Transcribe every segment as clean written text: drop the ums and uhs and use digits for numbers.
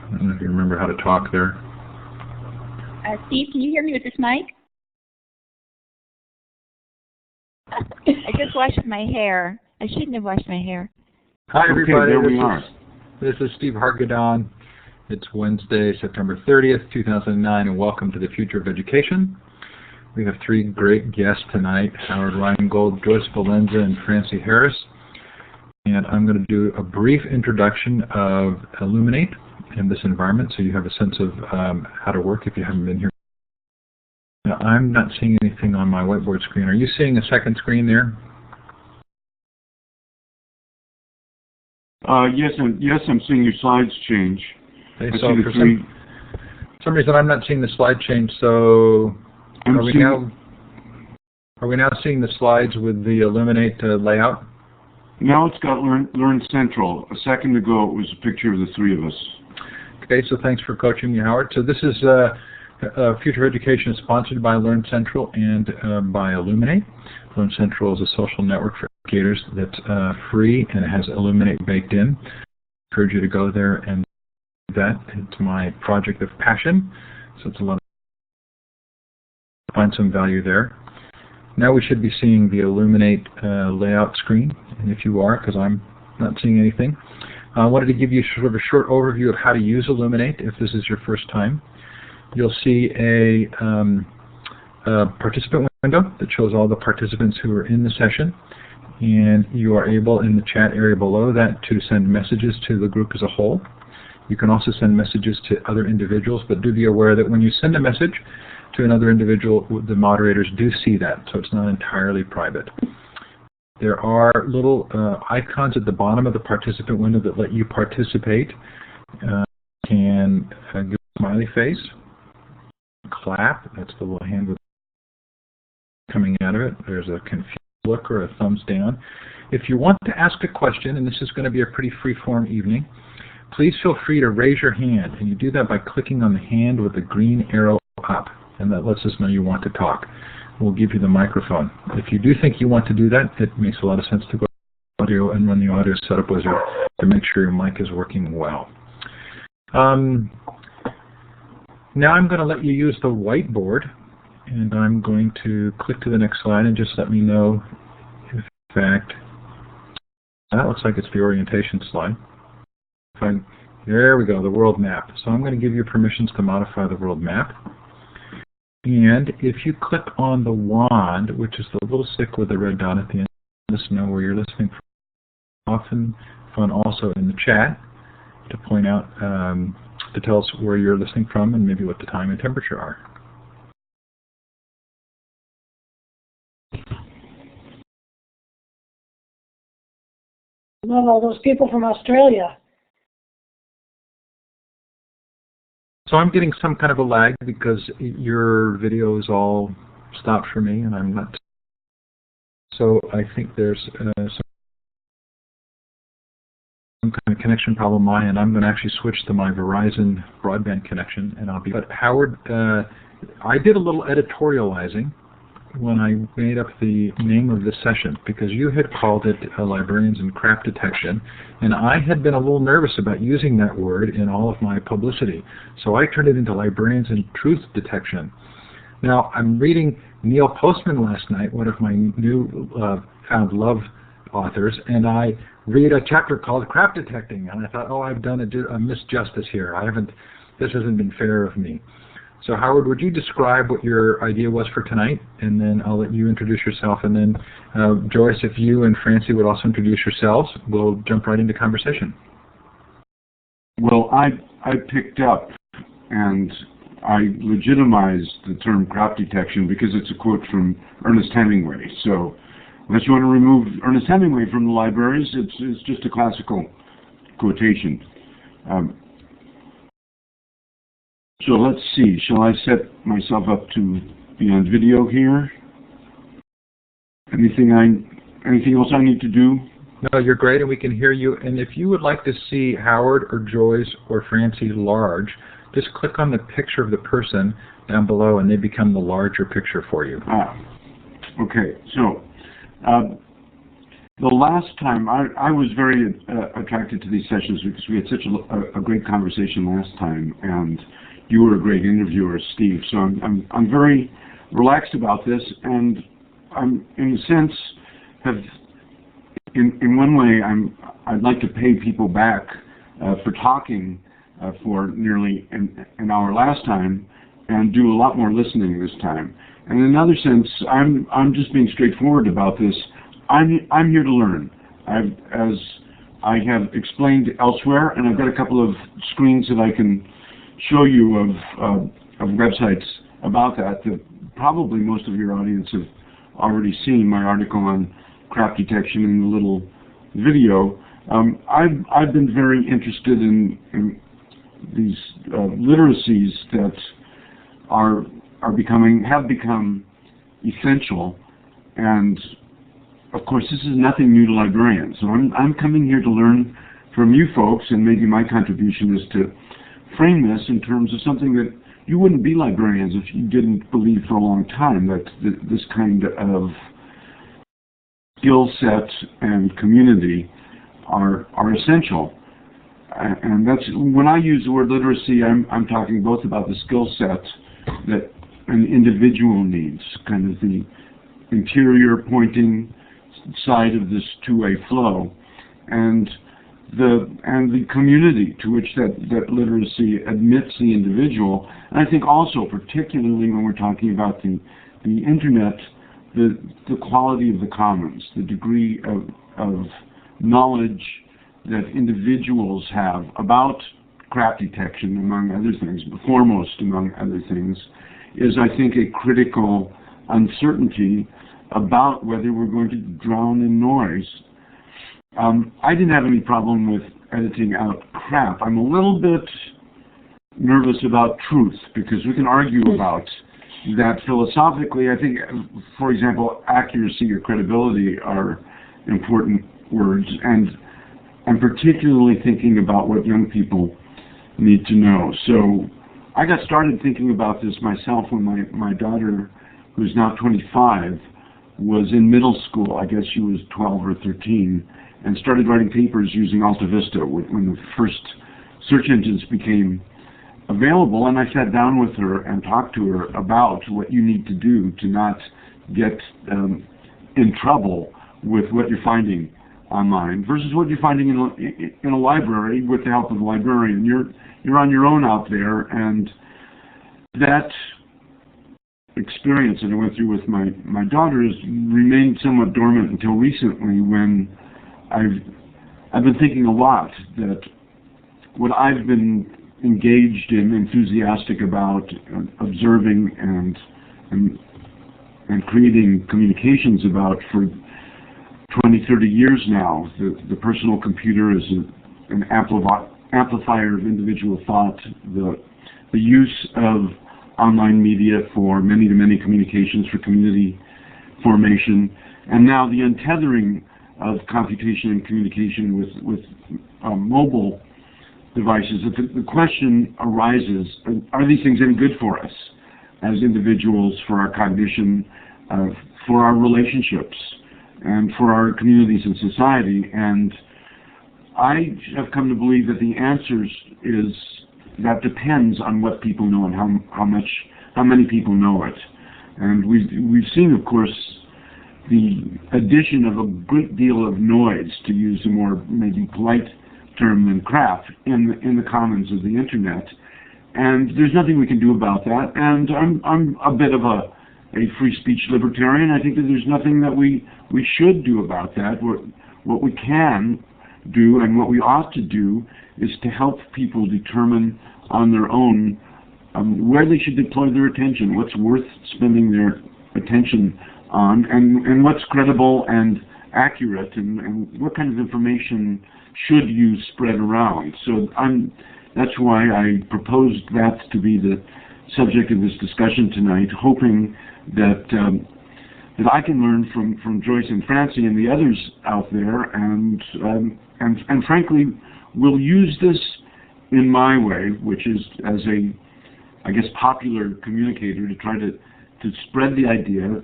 I don't know if you remember how to talk there. Steve, can you hear me with this mic? I just washed my hair. I shouldn't have washed my hair. Hi, everybody. Okay, there we are. This is Steve Hargadon. It's Wednesday, September 30th, 2009, and welcome to the Future of Education. We have three great guests tonight, Howard Rheingold, Joyce Valenza, and Francie Harris. And I'm going to do a brief introduction of Illuminate in this environment so you have a sense of how to work if you haven't been here. Now, I'm not seeing anything on my whiteboard screen. Are you seeing a second screen there? Yes, I'm seeing your slides change. Okay, so for some reason I'm not seeing the slide change, so are we now seeing the slides with the Illuminate layout? Now it's got Learn Central. A second ago it was a picture of the three of us. Okay, so thanks for coaching me, Howard. So this is Future Education is sponsored by Learn Central and by Illuminate. Learn Central is a social network for educators that's free and it has Illuminate baked in. I encourage you to go there and do that. It's my project of passion, so it's a lot of find some value there. Now we should be seeing the Illuminate layout screen, and if you are, because I'm not seeing anything, I wanted to give you sort of a short overview of how to use Illuminate if this is your first time. You'll see a participant window that shows all the participants who are in the session, and you are able in the chat area below that to send messages to the group as a whole. You can also send messages to other individuals, but do be aware that when you send a message to another individual, the moderators do see that, so it's not entirely private. There are little icons at the bottom of the participant window that let you participate. Can give a smiley face, clap, that's the little hand with coming out of it. There's a confused look or a thumbs down. If you want to ask a question, and this is going to be a pretty free-form evening, please feel free to raise your hand, and you do that by clicking on the hand with the green arrow up, and that lets us know you want to talk. We'll give you the microphone. If you do think you want to do that, it makes a lot of sense to go to audio and run the audio setup wizard to make sure your mic is working well. Now I'm going to let you use the whiteboard, and I'm going to click to the next slide and just let me know if, in fact, that looks like it's the orientation slide. There we go, the world map. So I'm going to give you permissions to modify the world map. And if you click on the wand, which is the little stick with the red dot at the end, let us know where you're listening from. Often fun also in the chat to point out, to tell us where you're listening from and maybe what the time and temperature are. Love all those people from Australia. So I'm getting some kind of a lag because your video is all stopped for me and I'm not. So I think there's some kind of connection problem on my end. I'm going to actually switch to my Verizon broadband connection and I'll be. But Howard, I did a little editorializing when I made up the name of this session because you had called it Librarians and Crap Detection, and I had been a little nervous about using that word in all of my publicity. So I turned it into Librarians and Truth Detection. Now, I'm reading Neil Postman last night, one of my new found love authors, and I read a chapter called Crap Detecting, and I thought, oh, I've done a misjustice here. This hasn't been fair of me. So Howard, would you describe what your idea was for tonight, and then I'll let you introduce yourself, and then Joyce, if you and Francie would also introduce yourselves, we'll jump right into conversation. Well, I picked up and I legitimized the term crap detection because it's a quote from Ernest Hemingway. So unless you want to remove Ernest Hemingway from the libraries, it's just a classical quotation. So let's see, shall I set myself up to be on video here? Anything else I need to do? No, you're great and we can hear you. And if you would like to see Howard or Joyce or Francie large, just click on the picture of the person down below and they become the larger picture for you. Okay, so the last time, I was very attracted to these sessions because we had such a great conversation last time, and you were a great interviewer, Steve. So I'm very relaxed about this, and I'm, in a sense, in one way, I'd like to pay people back for talking for nearly an hour last time, and do a lot more listening this time. And in another sense, I'm just being straightforward about this. I'm here to learn. As I have explained elsewhere, and I've got a couple of screens that I can show you of websites about that probably most of your audience have already seen. My article on crap detection in the little video. I've been very interested in these literacies that have become essential, and of course this is nothing new to librarians. So I'm coming here to learn from you folks, and maybe my contribution is to frame this in terms of something that you wouldn't be librarians if you didn't believe for a long time that this kind of skill set and community are essential. And that's, when I use the word literacy, I'm talking both about the skill set that an individual needs, kind of the interior pointing side of this two-way flow, and the community to which that literacy admits the individual. And I think also, particularly when we're talking about the internet, the quality of the commons, the degree of knowledge that individuals have about crap detection, among other things, foremost among other things, is, I think, a critical uncertainty about whether we're going to drown in noise. I didn't have any problem with editing out crap. I'm a little bit nervous about truth, because we can argue about that philosophically. I think, for example, accuracy or credibility are important words, and I'm particularly thinking about what young people need to know. So I got started thinking about this myself when my daughter, who's now 25, was in middle school. I guess she was 12 or 13, and started writing papers using Alta Vista when the first search engines became available. And I sat down with her and talked to her about what you need to do to not get in trouble with what you're finding online versus what you're finding in a library with the help of a librarian. You're on your own out there, and that experience that I went through with my daughter has remained somewhat dormant until recently, when I've been thinking a lot that what I've been engaged in, enthusiastic about, observing and creating communications about for 20, 30 years now. The personal computer is an amplifier of individual thought, the use of online media for many-to-many communications, for community formation, and now the untethering of computation and communication with mobile devices. The question arises, are these things any good for us as individuals, for our cognition, for our relationships, and for our communities and society? And I have come to believe that the answer is that depends on what people know and how many people know it. And we've seen, of course, the addition of a great deal of noise, to use a more maybe polite term than crap, in the commons of the internet. And there's nothing we can do about that. And I'm a bit of a free speech libertarian. I think that there's nothing that we should do about that. What we can do and what we ought to do is to help people determine on their own where they should deploy their attention, what's worth spending their attention on, and what's credible and accurate, and what kind of information should you spread around. So that's why I proposed that to be the subject of this discussion tonight, hoping that I can learn from Joyce and Francie and the others out there, and frankly, will use this in my way, which is as a, I guess, popular communicator, to try to spread the idea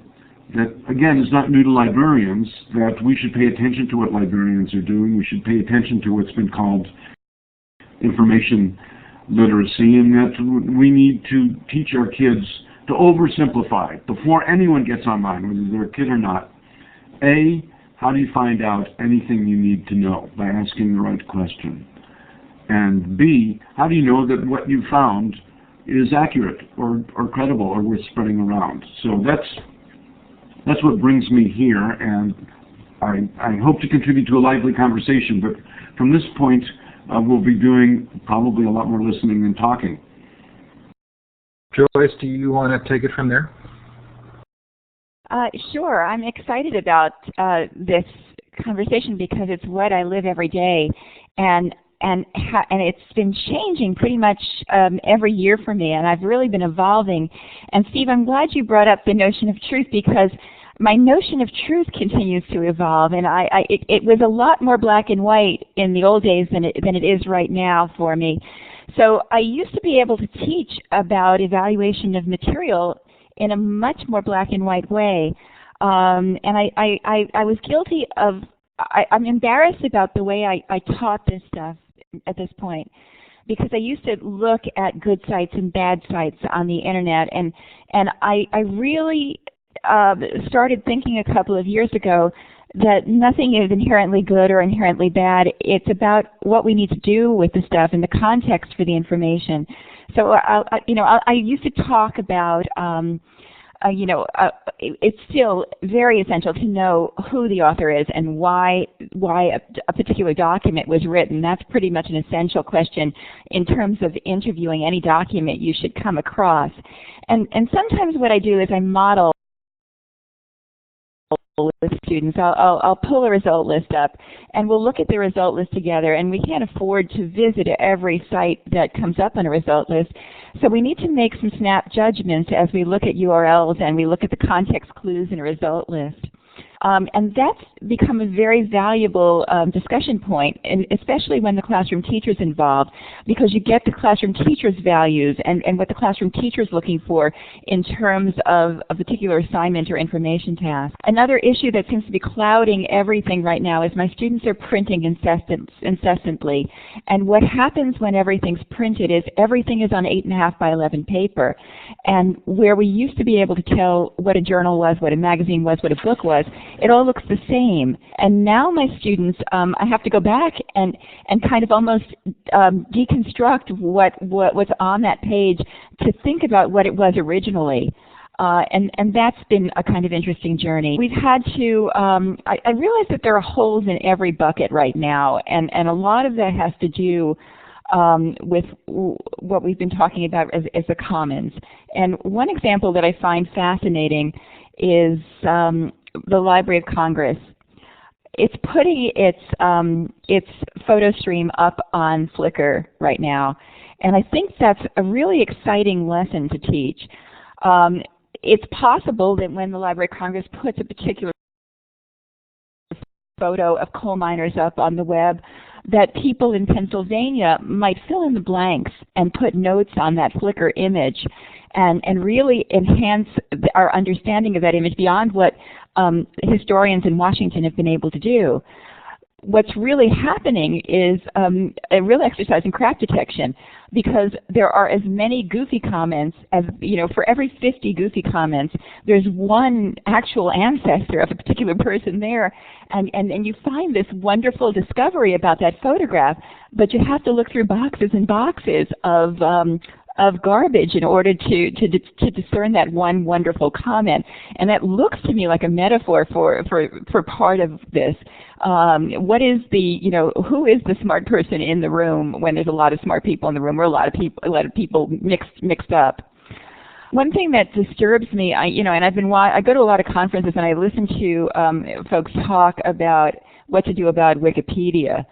that, again, is not new to librarians, that we should pay attention to what librarians are doing. We should pay attention to what's been called information literacy, and that we need to teach our kids to oversimplify before anyone gets online, whether they're a kid or not. A, how do you find out anything you need to know? By asking the right question. And B, how do you know that what you found is accurate or credible or worth spreading around? So that's what brings me here, and I hope to contribute to a lively conversation, but from this point, we'll be doing probably a lot more listening than talking. Joyce, do you want to take it from there? Sure. I'm excited about this conversation because it's what I live every day, and it's been changing pretty much every year for me, and I've really been evolving. And Steve, I'm glad you brought up the notion of truth, because my notion of truth continues to evolve, and it was a lot more black and white in the old days than it is right now for me. So I used to be able to teach about evaluation of material in a much more black and white way, and I was guilty of. I'm embarrassed about the way I taught this stuff at this point, because I used to look at good sites and bad sites on the internet, and I really started thinking a couple of years ago that nothing is inherently good or inherently bad. It's about what we need to do with the stuff and the context for the information. So I used to talk about it's still very essential to know who the author is and why a particular document was written. That's pretty much an essential question in terms of interviewing any document you should come across. And sometimes what I do is I model with students. I'll pull a result list up, and we'll look at the result list together, and we can't afford to visit every site that comes up on a result list. So we need to make some snap judgments as we look at URLs and we look at the context clues in a result list. And that's become a very valuable discussion point, and especially when the classroom teacher's involved, because you get the classroom teacher's values and what the classroom teacher's looking for in terms of a particular assignment or information task. Another issue that seems to be clouding everything right now is my students are printing incessantly. And what happens when everything's printed is everything is on 8.5 by 11 paper. And where we used to be able to tell what a journal was, what a magazine was, what a book was, it all looks the same. And now my students, I have to go back and kind of almost deconstruct what was on that page to think about what it was originally. And that's been a kind of interesting journey. We've had to, I realize that there are holes in every bucket right now, and a lot of that has to do with what we've been talking about as the commons. And one example that I find fascinating is the Library of Congress. It's putting its photo stream up on Flickr right now, and I think that's a really exciting lesson to teach. It's possible that when the Library of Congress puts a particular photo of coal miners up on the web, that people in Pennsylvania might fill in the blanks and put notes on that Flickr image and really enhance our understanding of that image beyond what historians in Washington have been able to do. What's really happening is a real exercise in crap detection, because there are as many goofy comments as, for every 50 goofy comments, there's one actual ancestor of a particular person there, and you find this wonderful discovery about that photograph, but you have to look through boxes and boxes of garbage in order to discern that one wonderful comment. And that looks to me like a metaphor for part of this. What is who is the smart person in the room when there's a lot of smart people in the room, or a lot of people mixed up? One thing that disturbs me, I go to a lot of conferences and I listen to folks talk about what to do about Wikipedia.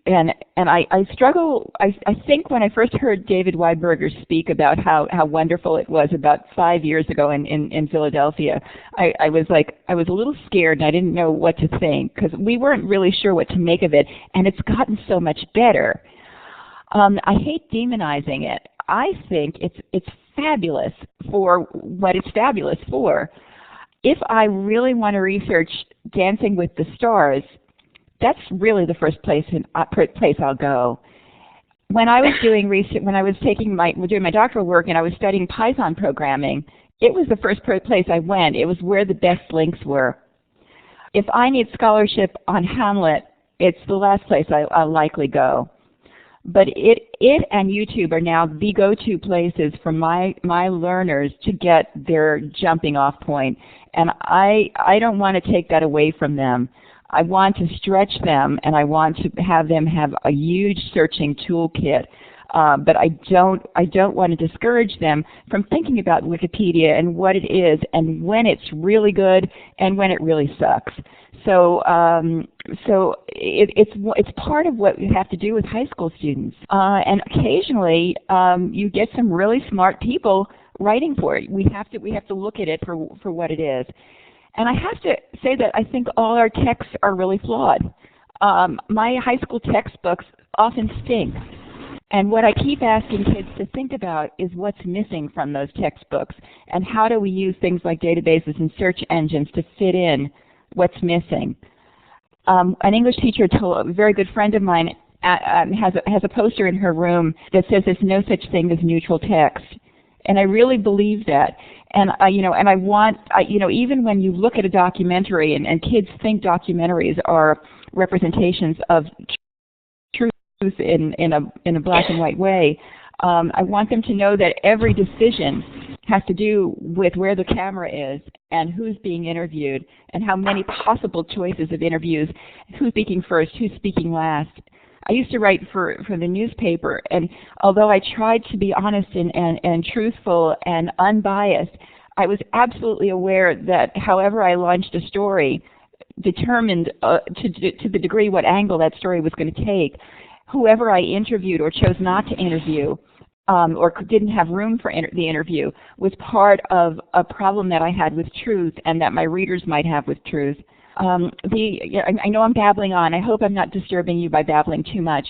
And I struggle. I think when I first heard David Weinberger speak about how wonderful it was about 5 years ago in Philadelphia, I was a little scared and I didn't know what to think, because we weren't really sure what to make of it, and it's gotten so much better. I hate demonizing it. I think it's fabulous for what it's fabulous for. if I really want to research Dancing with the Stars, that's really the first place I'll go. When I was doing research, when I was doing my doctoral work and I was studying Python programming, it was the first place I went. It was where the best links were. If I need scholarship on Hamlet, it's the last place I'll likely go. But it and YouTube are now the go-to places for my learners to get their jumping off point. And I don't want to take that away from them. I want to stretch them, and I want to have them have a huge searching toolkit. But I don't want to discourage them from thinking about Wikipedia and what it is, and when it's really good and when it really sucks. So it's part of what you have to do with high school students. And occasionally you get some really smart people writing for it. We have to look at it for what it is. And I have to say that I think all our texts are really flawed. My high school textbooks often stink. And what I keep asking kids to think about is what's missing from those textbooks, and how do we use things like databases and search engines to fit in what's missing. An English teacher, a very good friend of mine, has a poster in her room that says there's no such thing as neutral text. And I really believe that. And I want, even when you look at a documentary, and kids think documentaries are representations of truth in a black and white way, I want them to know that every decision has to do with where the camera is and who's being interviewed and how many possible choices of interviews, who's speaking first, who's speaking last. I used to write for the newspaper, and although I tried to be honest and truthful and unbiased, I was absolutely aware that however I launched a story determined to the degree what angle that story was going to take. Whoever I interviewed or chose not to interview or didn't have room for the interview was part of a problem that I had with truth and that my readers might have with truth. I know I'm babbling on. I hope I'm not disturbing you by babbling too much.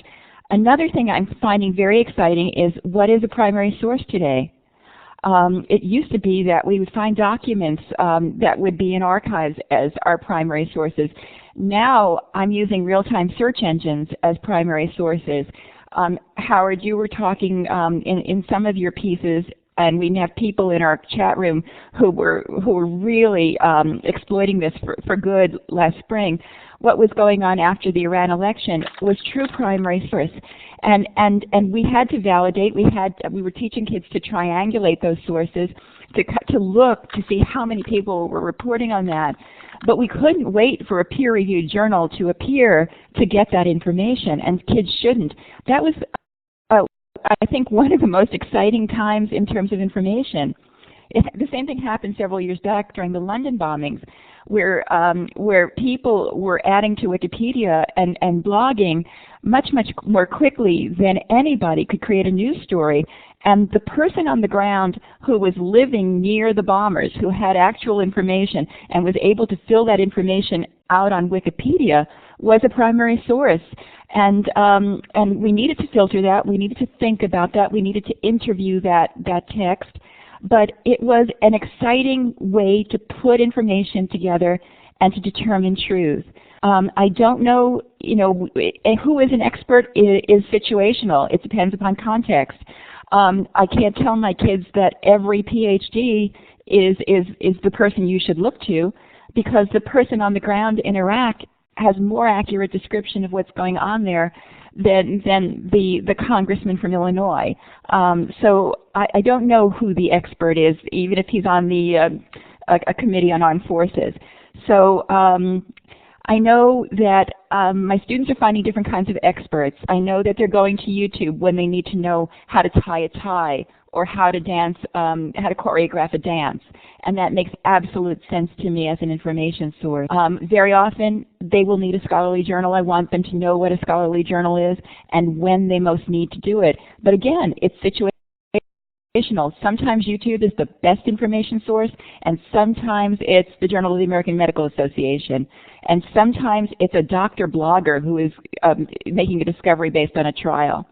Another thing I'm finding very exciting is what is a primary source today? It used to be that we would find documents that would be in archives as our primary sources. Now I'm using real-time search engines as primary sources. Howard, you were talking in some of your pieces, and we have people in our chat room who were really exploiting this for good last spring. What was going on after the Iran election was true primary source, and we had to validate. We were teaching kids to triangulate those sources, to look to see how many people were reporting on that. But we couldn't wait for a peer-reviewed journal to appear to get that information, and kids shouldn't. That was, I think, one of the most exciting times in terms of information. The same thing happened several years back during the London bombings, where people were adding to Wikipedia and blogging much more quickly than anybody could create a news story. And the person on the ground who was living near the bombers, who had actual information and was able to fill that information out on Wikipedia, was a primary source. And we needed to filter that. We needed to think about that. We needed to interview that text. But it was an exciting way to put information together and to determine truth. I don't know, who is an expert is situational. It depends upon context. I can't tell my kids that every PhD is the person you should look to, because the person on the ground in Iraq has more accurate description of what's going on there than the congressman from Illinois. So I don't know who the expert is, even if he's on a committee on armed forces. So I know that my students are finding different kinds of experts. I know that they're going to YouTube when they need to know how to tie a tie or how to dance, how to choreograph a dance. And that makes absolute sense to me as an information source. Very often, they will need a scholarly journal. I want them to know what a scholarly journal is and when they most need to do it. But again, it's situational. Sometimes YouTube is the best information source, and sometimes it's the Journal of the American Medical Association. And sometimes it's a doctor blogger who is making a discovery based on a trial.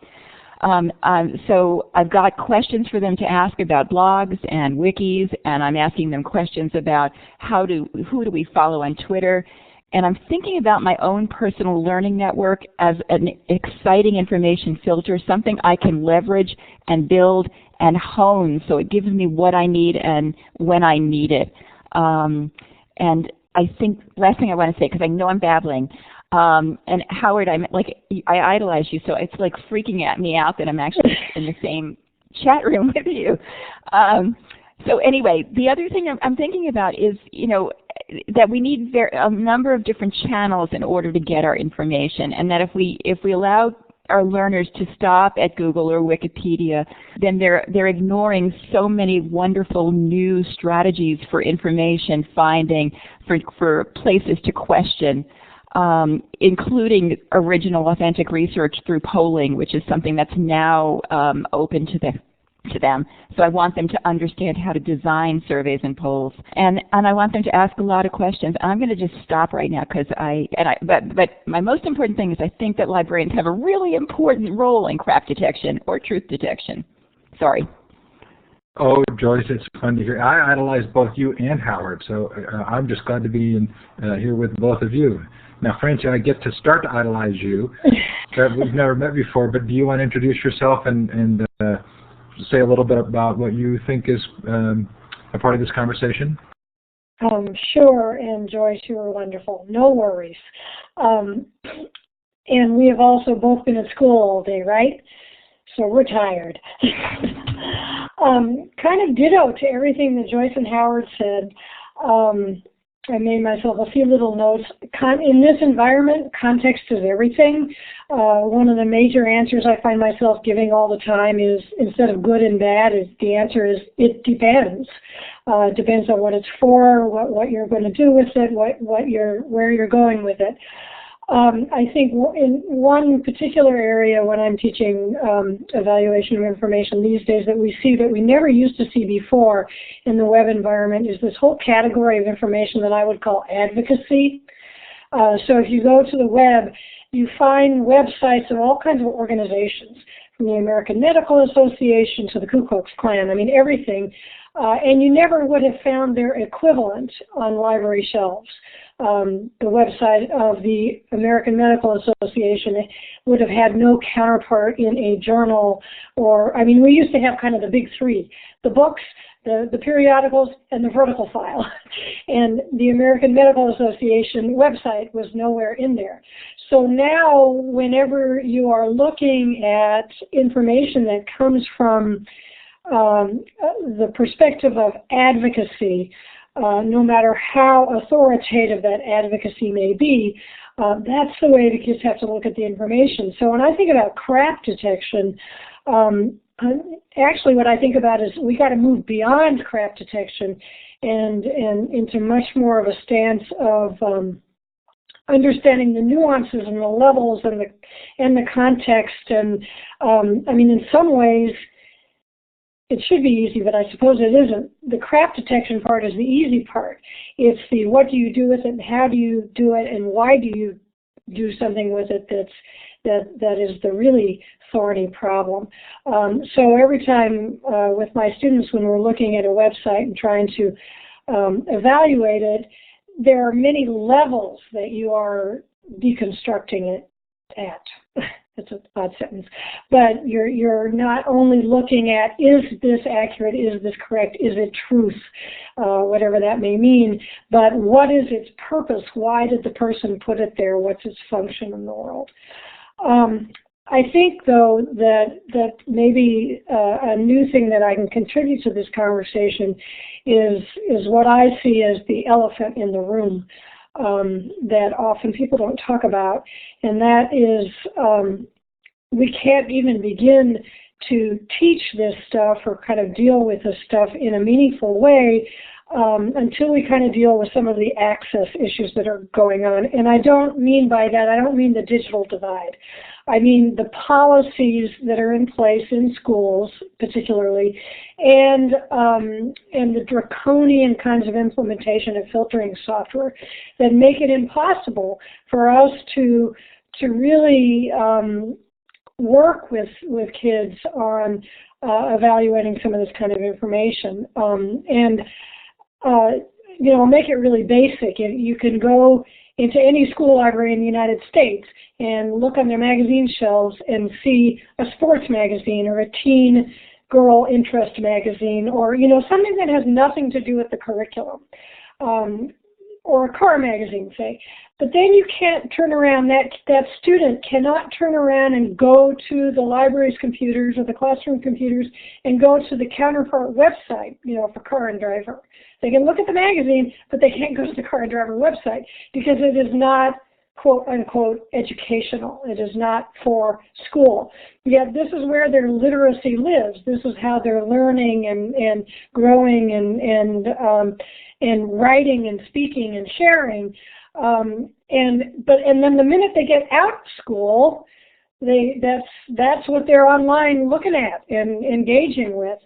So I've got questions for them to ask about blogs and wikis, and I'm asking them questions about who do we follow on Twitter. And I'm thinking about my own personal learning network as an exciting information filter, something I can leverage and build and hone so it gives me what I need and when I need it. And I think, last thing I want to say, because I know I'm babbling, and Howard, I idolize you, so it's like freaking me out that I'm actually in the same chat room with you. So anyway, the other thing I'm thinking about is, that we need a number of different channels in order to get our information, and that if we allow our learners to stop at Google or Wikipedia, then they're ignoring so many wonderful new strategies for information finding, for places to question, including original authentic research through polling, which is something that's now open to them. So I want them to understand how to design surveys and polls, and I want them to ask a lot of questions. I'm going to just stop right now because but my most important thing is I think that librarians have a really important role in crap detection or truth detection. Sorry. Oh, Joyce, it's fun to hear. I idolize both you and Howard, so I'm just glad to be here with both of you. Now, Francie, I get to start to idolize you. We've never met before, but do you want to introduce yourself and say a little bit about what you think is a part of this conversation? Sure, and Joyce, you were wonderful. No worries. And we have also both been at school all day, right? So we're tired. Kind of ditto to everything that Joyce and Howard said. I made myself a few little notes. In this environment, context is everything. One of the major answers I find myself giving all the time is, instead of good and bad, the answer is it depends. It depends on what it's for, what you're going to do with it, where you're going with it. I think in one particular area when I'm teaching evaluation of information these days that we see that we never used to see before in the web environment is this whole category of information that I would call advocacy. So if you go to the web, you find websites of all kinds of organizations, from the American Medical Association to the Ku Klux Klan, I mean everything. And you never would have found their equivalent on library shelves. The website of the American Medical Association would have had no counterpart in a journal, we used to have kind of the big three, the books, the periodicals, and the vertical file. And the American Medical Association website was nowhere in there. So now, whenever you are looking at information that comes from the perspective of advocacy, no matter how authoritative that advocacy may be, that's the way the kids have to look at the information. So when I think about crap detection, actually what I think about is we got to move beyond crap detection and into much more of a stance of understanding the nuances and the levels and the context. And in some ways, it should be easy, but I suppose it isn't. The crap detection part is the easy part. It's the what do you do with it, and how do you do it, and why do you do something with it that is the really thorny problem. So every time with my students when we're looking at a website and trying to evaluate it, there are many levels that you are deconstructing it at. It's an odd sentence, but you're not only looking at is this accurate, is this correct, is it truth, whatever that may mean, but what is its purpose? Why did the person put it there? What's its function in the world? I think, though, that maybe a new thing that I can contribute to this conversation is what I see as the elephant in the room. That often people don't talk about, and that is we can't even begin to teach this stuff or kind of deal with this stuff in a meaningful way until we kind of deal with some of the access issues that are going on. And I don't mean by that, I don't mean the digital divide. I mean the policies that are in place in schools, particularly, and the draconian kinds of implementation of filtering software that make it impossible for us to really work with kids on evaluating some of this kind of information. Make it really basic. You can go into any school library in the United States and look on their magazine shelves and see a sports magazine or a teen girl interest magazine, or something that has nothing to do with the curriculum, or a car magazine, say. But then you can't turn around, that student cannot turn around and go to the library's computers or the classroom computers and go to the counterpart website, for Car and Driver. They can look at the magazine, but they can't go to the Car and Driver website because it is not, quote unquote, educational. It is not for school. Yet this is where their literacy lives. This is how they're learning and growing and writing and speaking and sharing. And then the minute they get out of school, that's what they're online looking at and engaging with.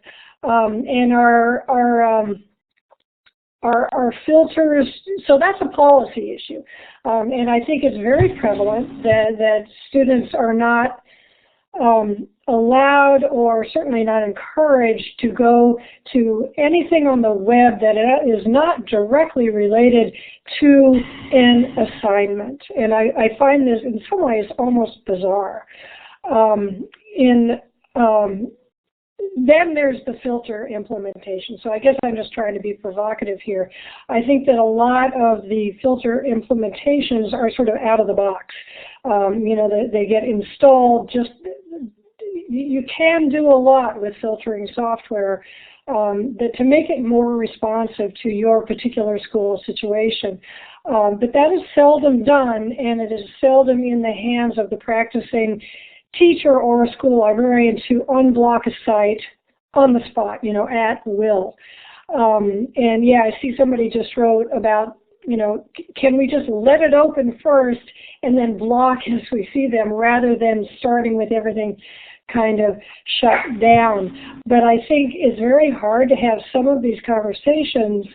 And our filters, so that's a policy issue. And I think it's very prevalent that students are not allowed, or certainly not encouraged, to go to anything on the web that is not directly related to an assignment. And I find this in some ways almost bizarre. Then there's the filter implementation. So I guess I'm just trying to be provocative here. I think that a lot of the filter implementations are sort of out of the box. They get installed. You can do a lot with filtering software to make it more responsive to your particular school situation. But that is seldom done, and it is seldom in the hands of the practicing teacher or a school librarian to unblock a site on the spot, at will. And yeah, I see somebody just wrote about, can we just let it open first and then block as we see them, rather than starting with everything kind of shut down. But I think it's very hard to have some of these conversations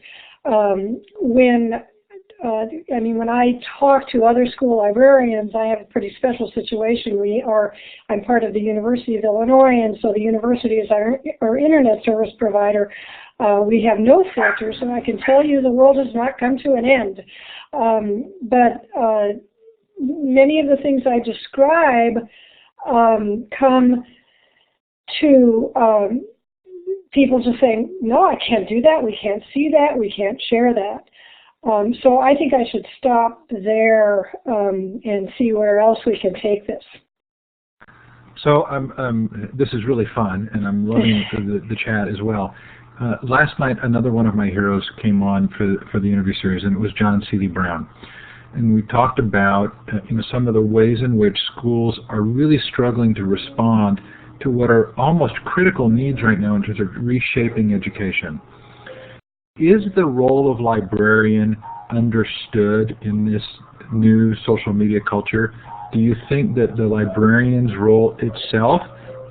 when I talk to other school librarians. I have a pretty special situation. I'm part of the University of Illinois, and so the university is our internet service provider. We have no filters, and I can tell you the world has not come to an end. But many of the things I describe come to people just saying, no, I can't do that, we can't see that, we can't share that. So I think I should stop there and see where else we can take this. So this is really fun, and I'm loving the chat as well. Last night, another one of my heroes came on for the interview series, and it was John Seeley Brown. And we talked about some of the ways in which schools are really struggling to respond to what are almost critical needs right now in terms of reshaping education. Is the role of librarian understood in this new social media culture? Do you think that the librarian's role itself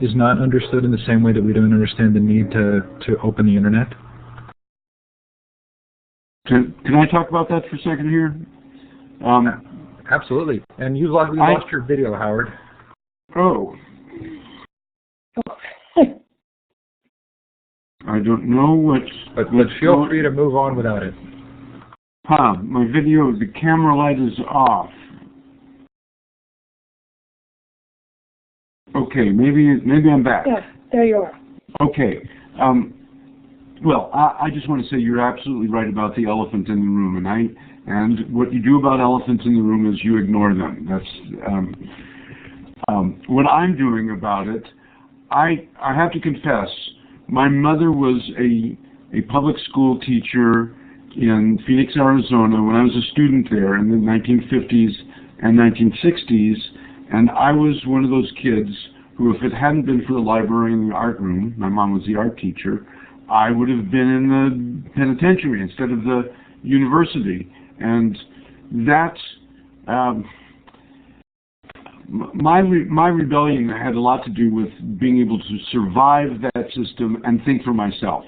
is not understood in the same way that we don't understand the need to open the internet? Can I talk about that for a second here? Absolutely. And you lost your video, Howard. Oh. I don't know what's... But feel free to move on without it. My video, the camera light is off. Okay, maybe I'm back. Yeah, there you are. Okay. Well, I just want to say you're absolutely right about the elephant in the room, and what you do about elephants in the room is you ignore them. That's what I'm doing about it. I have to confess, my mother was a public school teacher in Phoenix, Arizona when I was a student there in the 1950s and 1960s, and I was one of those kids who, if it hadn't been for the library and the art room, my mom was the art teacher, I would have been in the penitentiary instead of the university. And that's my rebellion had a lot to do with being able to survive that system and think for myself.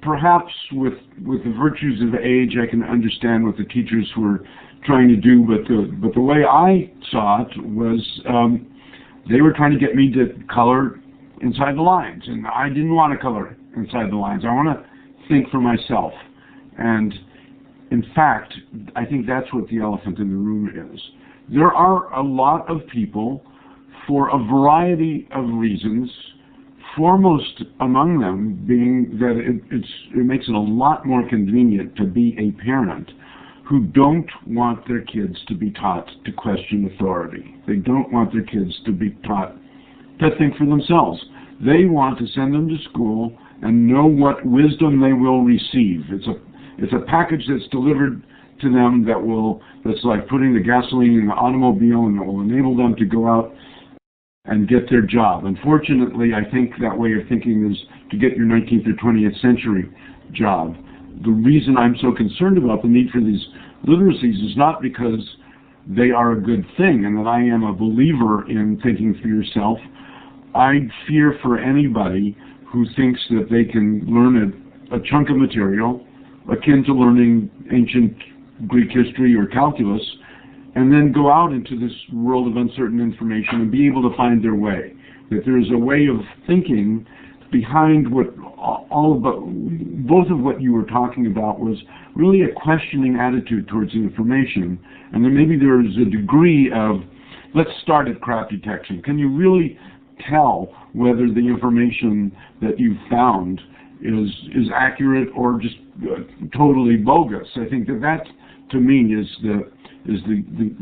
Perhaps with the virtues of age, I can understand what the teachers were trying to do, but the way I saw it was they were trying to get me to color inside the lines, and I didn't want to color inside the lines. I want to think for myself. And in fact, I think that's what the elephant in the room is. There are a lot of people, for a variety of reasons, foremost among them being that it makes it a lot more convenient to be a parent, who don't want their kids to be taught to question authority. They don't want their kids to be taught to think for themselves. They want to send them to school and know what wisdom they will receive. It's a package that's delivered to them that's like putting the gasoline in the automobile, and that will enable them to go out and get their job. Unfortunately, I think that way of thinking is to get your 19th or 20th century job. The reason I'm so concerned about the need for these literacies is not because they are a good thing and that I am a believer in thinking for yourself. I fear for anybody who thinks that they can learn a chunk of material akin to learning ancient Greek history or calculus and then go out into this world of uncertain information and be able to find their way. That there is a way of thinking behind what both of what you were talking about was really a questioning attitude towards the information, and then maybe there is a degree of, let's start at crap detection. Can you really tell whether the information that you've found is accurate or just totally bogus? I think that to me is the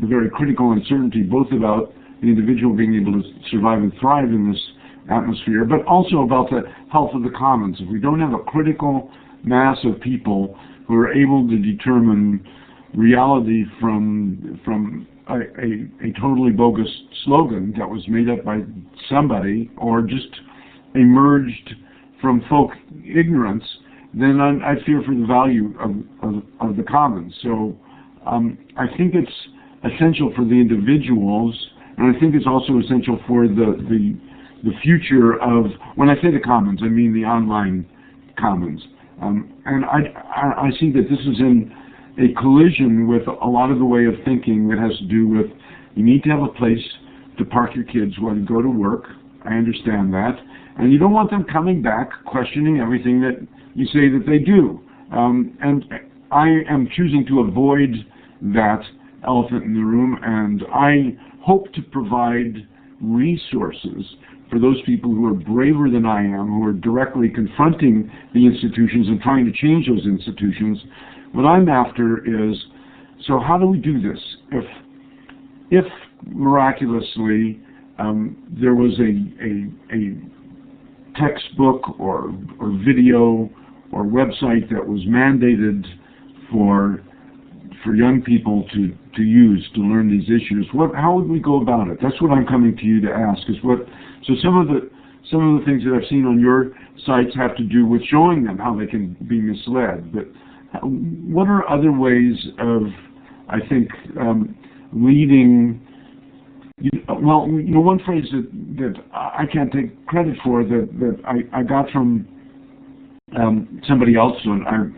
very critical uncertainty, both about the individual being able to survive and thrive in this atmosphere, but also about the health of the commons. If we don't have a critical mass of people who are able to determine reality from a totally bogus slogan that was made up by somebody or just emerged from folk ignorance, then I fear for the value of the commons. So I think it's essential for the individuals, and I think it's also essential for the future of, when I say the commons, I mean the online commons. And I see that this is in a collision with a lot of the way of thinking that has to do with, you need to have a place to park your kids while you go to work. I understand that. And you don't want them coming back questioning everything that you say that they do. And I am choosing to avoid that elephant in the room, and I hope to provide resources for those people who are braver than I am, who are directly confronting the institutions and trying to change those institutions. What I'm after is, so how do we do this? If miraculously there was a textbook or video or website that was mandated for young people to use to learn these issues, how would we go about it? That's what I'm coming to you to ask. So some of the things that I've seen on your sites have to do with showing them how they can be misled. But what are other ways of, I think, leading? Well, one phrase that I can't take credit for that I got from somebody else, and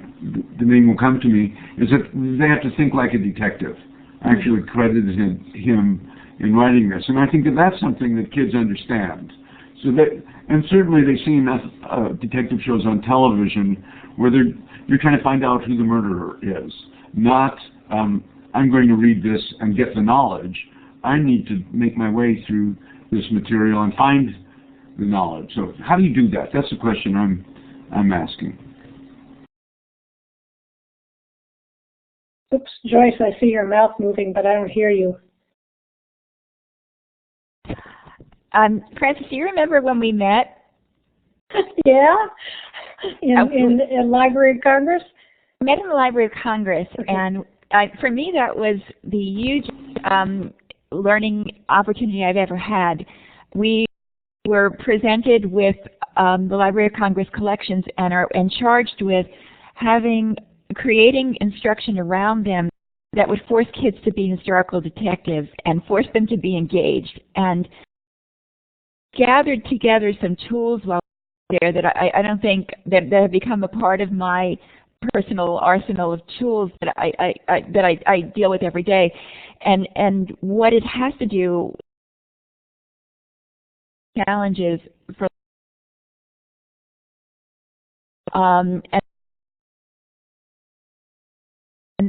the name will come to me, is that they have to think like a detective. I actually credited him in writing this, and I think that that's something that kids understand. So that, and certainly they've seen detective shows on television where you're trying to find out who the murderer is. Not, I'm going to read this and get the knowledge. I need to make my way through this material and find the knowledge. So how do you do that? That's the question I'm asking. Oops, Joyce, I see your mouth moving, but I don't hear you. Frances, do you remember when we met? Yeah, in Library of Congress? We met in the Library of Congress, okay. And for me that was the huge learning opportunity I've ever had. We were presented with the Library of Congress collections and charged with creating instruction around them that would force kids to be historical detectives and force them to be engaged, and gathered together some tools while there that I don't think that have become a part of my personal arsenal of tools that I deal with every day, and what it has to do challenges for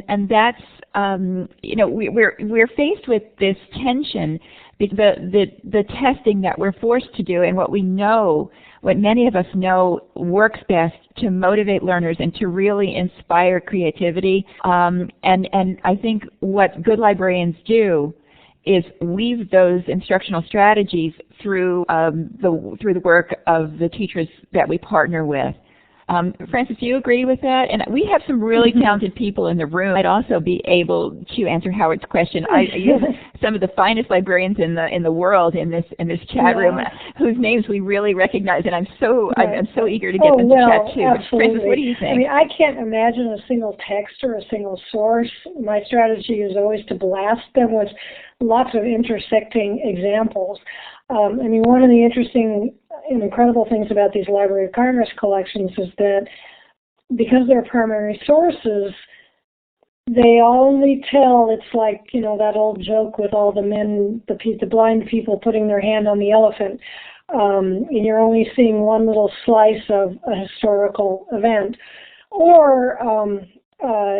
and that's you know, we're faced with this tension, the testing that we're forced to do, and what we know, what many of us know works best to motivate learners and to really inspire creativity. And I think what good librarians do is weave those instructional strategies through the work of the teachers that we partner with. Frances, do you agree with that? And we have some really talented people in the room. I'd also be able to answer Howard's question. You have some of the finest librarians in the world in this chat room, whose names we really recognize, and I'm so eager to get them to chat too. Absolutely. Frances, what do you think? I mean, I can't imagine a single text or a single source. My strategy is always to blast them with lots of intersecting examples. I mean, one of the interesting and incredible things about these Library of Congress collections is that because they're primary sources, they only tell, it's like, you know, that old joke with all the men, the blind people putting their hand on the elephant, and you're only seeing one little slice of a historical event. Or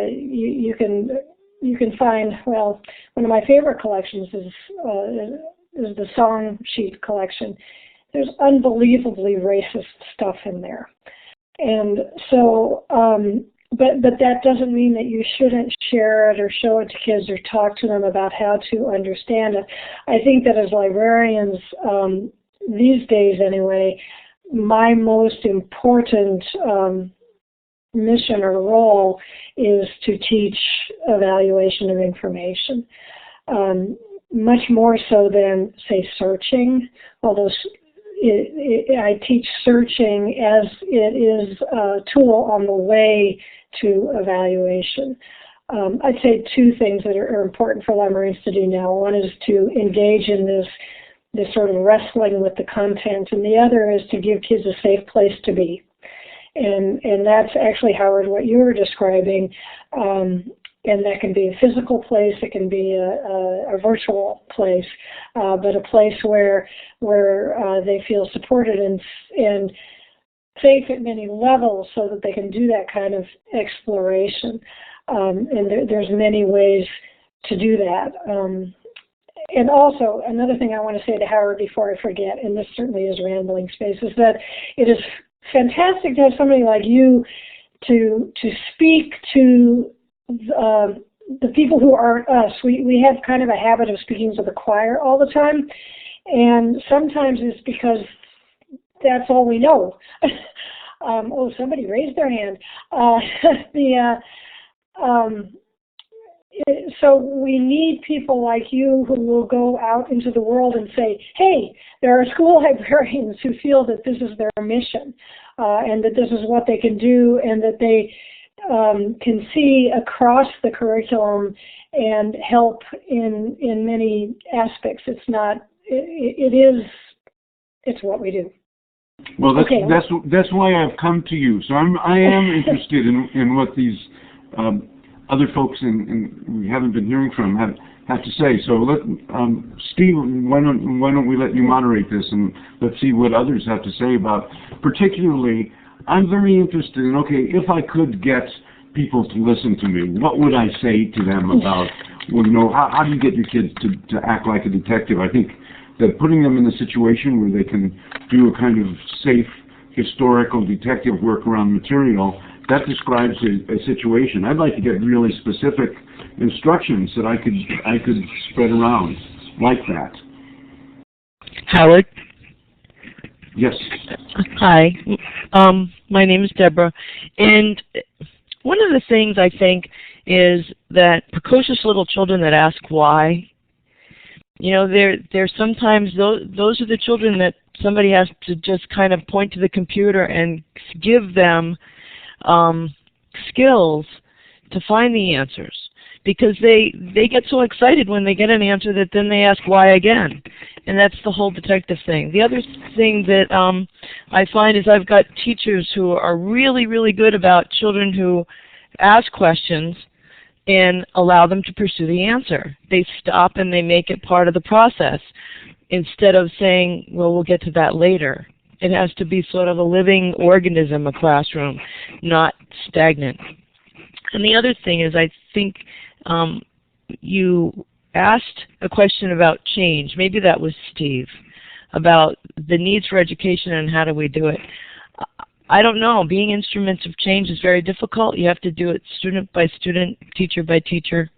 you can find, well, one of my favorite collections is the song sheet collection. There's unbelievably racist stuff in there. And so, but that doesn't mean that you shouldn't share it or show it to kids or talk to them about how to understand it. I think that as librarians, these days anyway, my most important mission or role is to teach evaluation of information. Much more so than, say, searching, although I teach searching as it is a tool on the way to evaluation. I'd say two things that are important for librarians to do now. One is to engage in this sort of wrestling with the content, and the other is to give kids a safe place to be. And that's actually, Howard, what you were describing. And that can be a physical place, it can be a virtual place, but a place where they feel supported and safe at many levels so that they can do that kind of exploration. And there's many ways to do that. And also, another thing I want to say to Howard before I forget, and this certainly is rambling space, is that it is fantastic to have somebody like you to speak to the people who aren't us. We have kind of a habit of speaking to the choir all the time, and sometimes it's because that's all we know. Oh, somebody raised their hand. So we need people like you who will go out into the world and say, hey, there are school librarians who feel that this is their mission, and that this is what they can do, and that they can see across the curriculum and help in many aspects. It's not, it's what we do. Well, that's why I've come to you. So I am interested in what these other folks we haven't been hearing from have to say. So Steve, why don't we let you moderate this, and let's see what others have to say about, particularly, I'm very interested in, okay, if I could get people to listen to me, what would I say to them about, well, you know, how do you get your kids to act like a detective? I think that putting them in a situation where they can do a kind of safe historical detective work around material, that describes a situation. I'd like to get really specific instructions that I could spread around like that. Howard? Yes. Hi. My name is Deborah, and one of the things I think is that precocious little children that ask why, you know, they're sometimes those are the children that somebody has to just kind of point to the computer and give them skills to find the answers. because they get so excited when they get an answer that then they ask why again. And that's the whole detective thing. The other thing that I find is I've got teachers who are really, really good about children who ask questions and allow them to pursue the answer. They stop and they make it part of the process instead of saying, well, we'll get to that later. It has to be sort of a living organism, a classroom, not stagnant. And the other thing is I think you asked a question about change. Maybe that was Steve, about the needs for education and how do we do it. I don't know. Being instruments of change is very difficult. You have to do it student by student, teacher by teacher.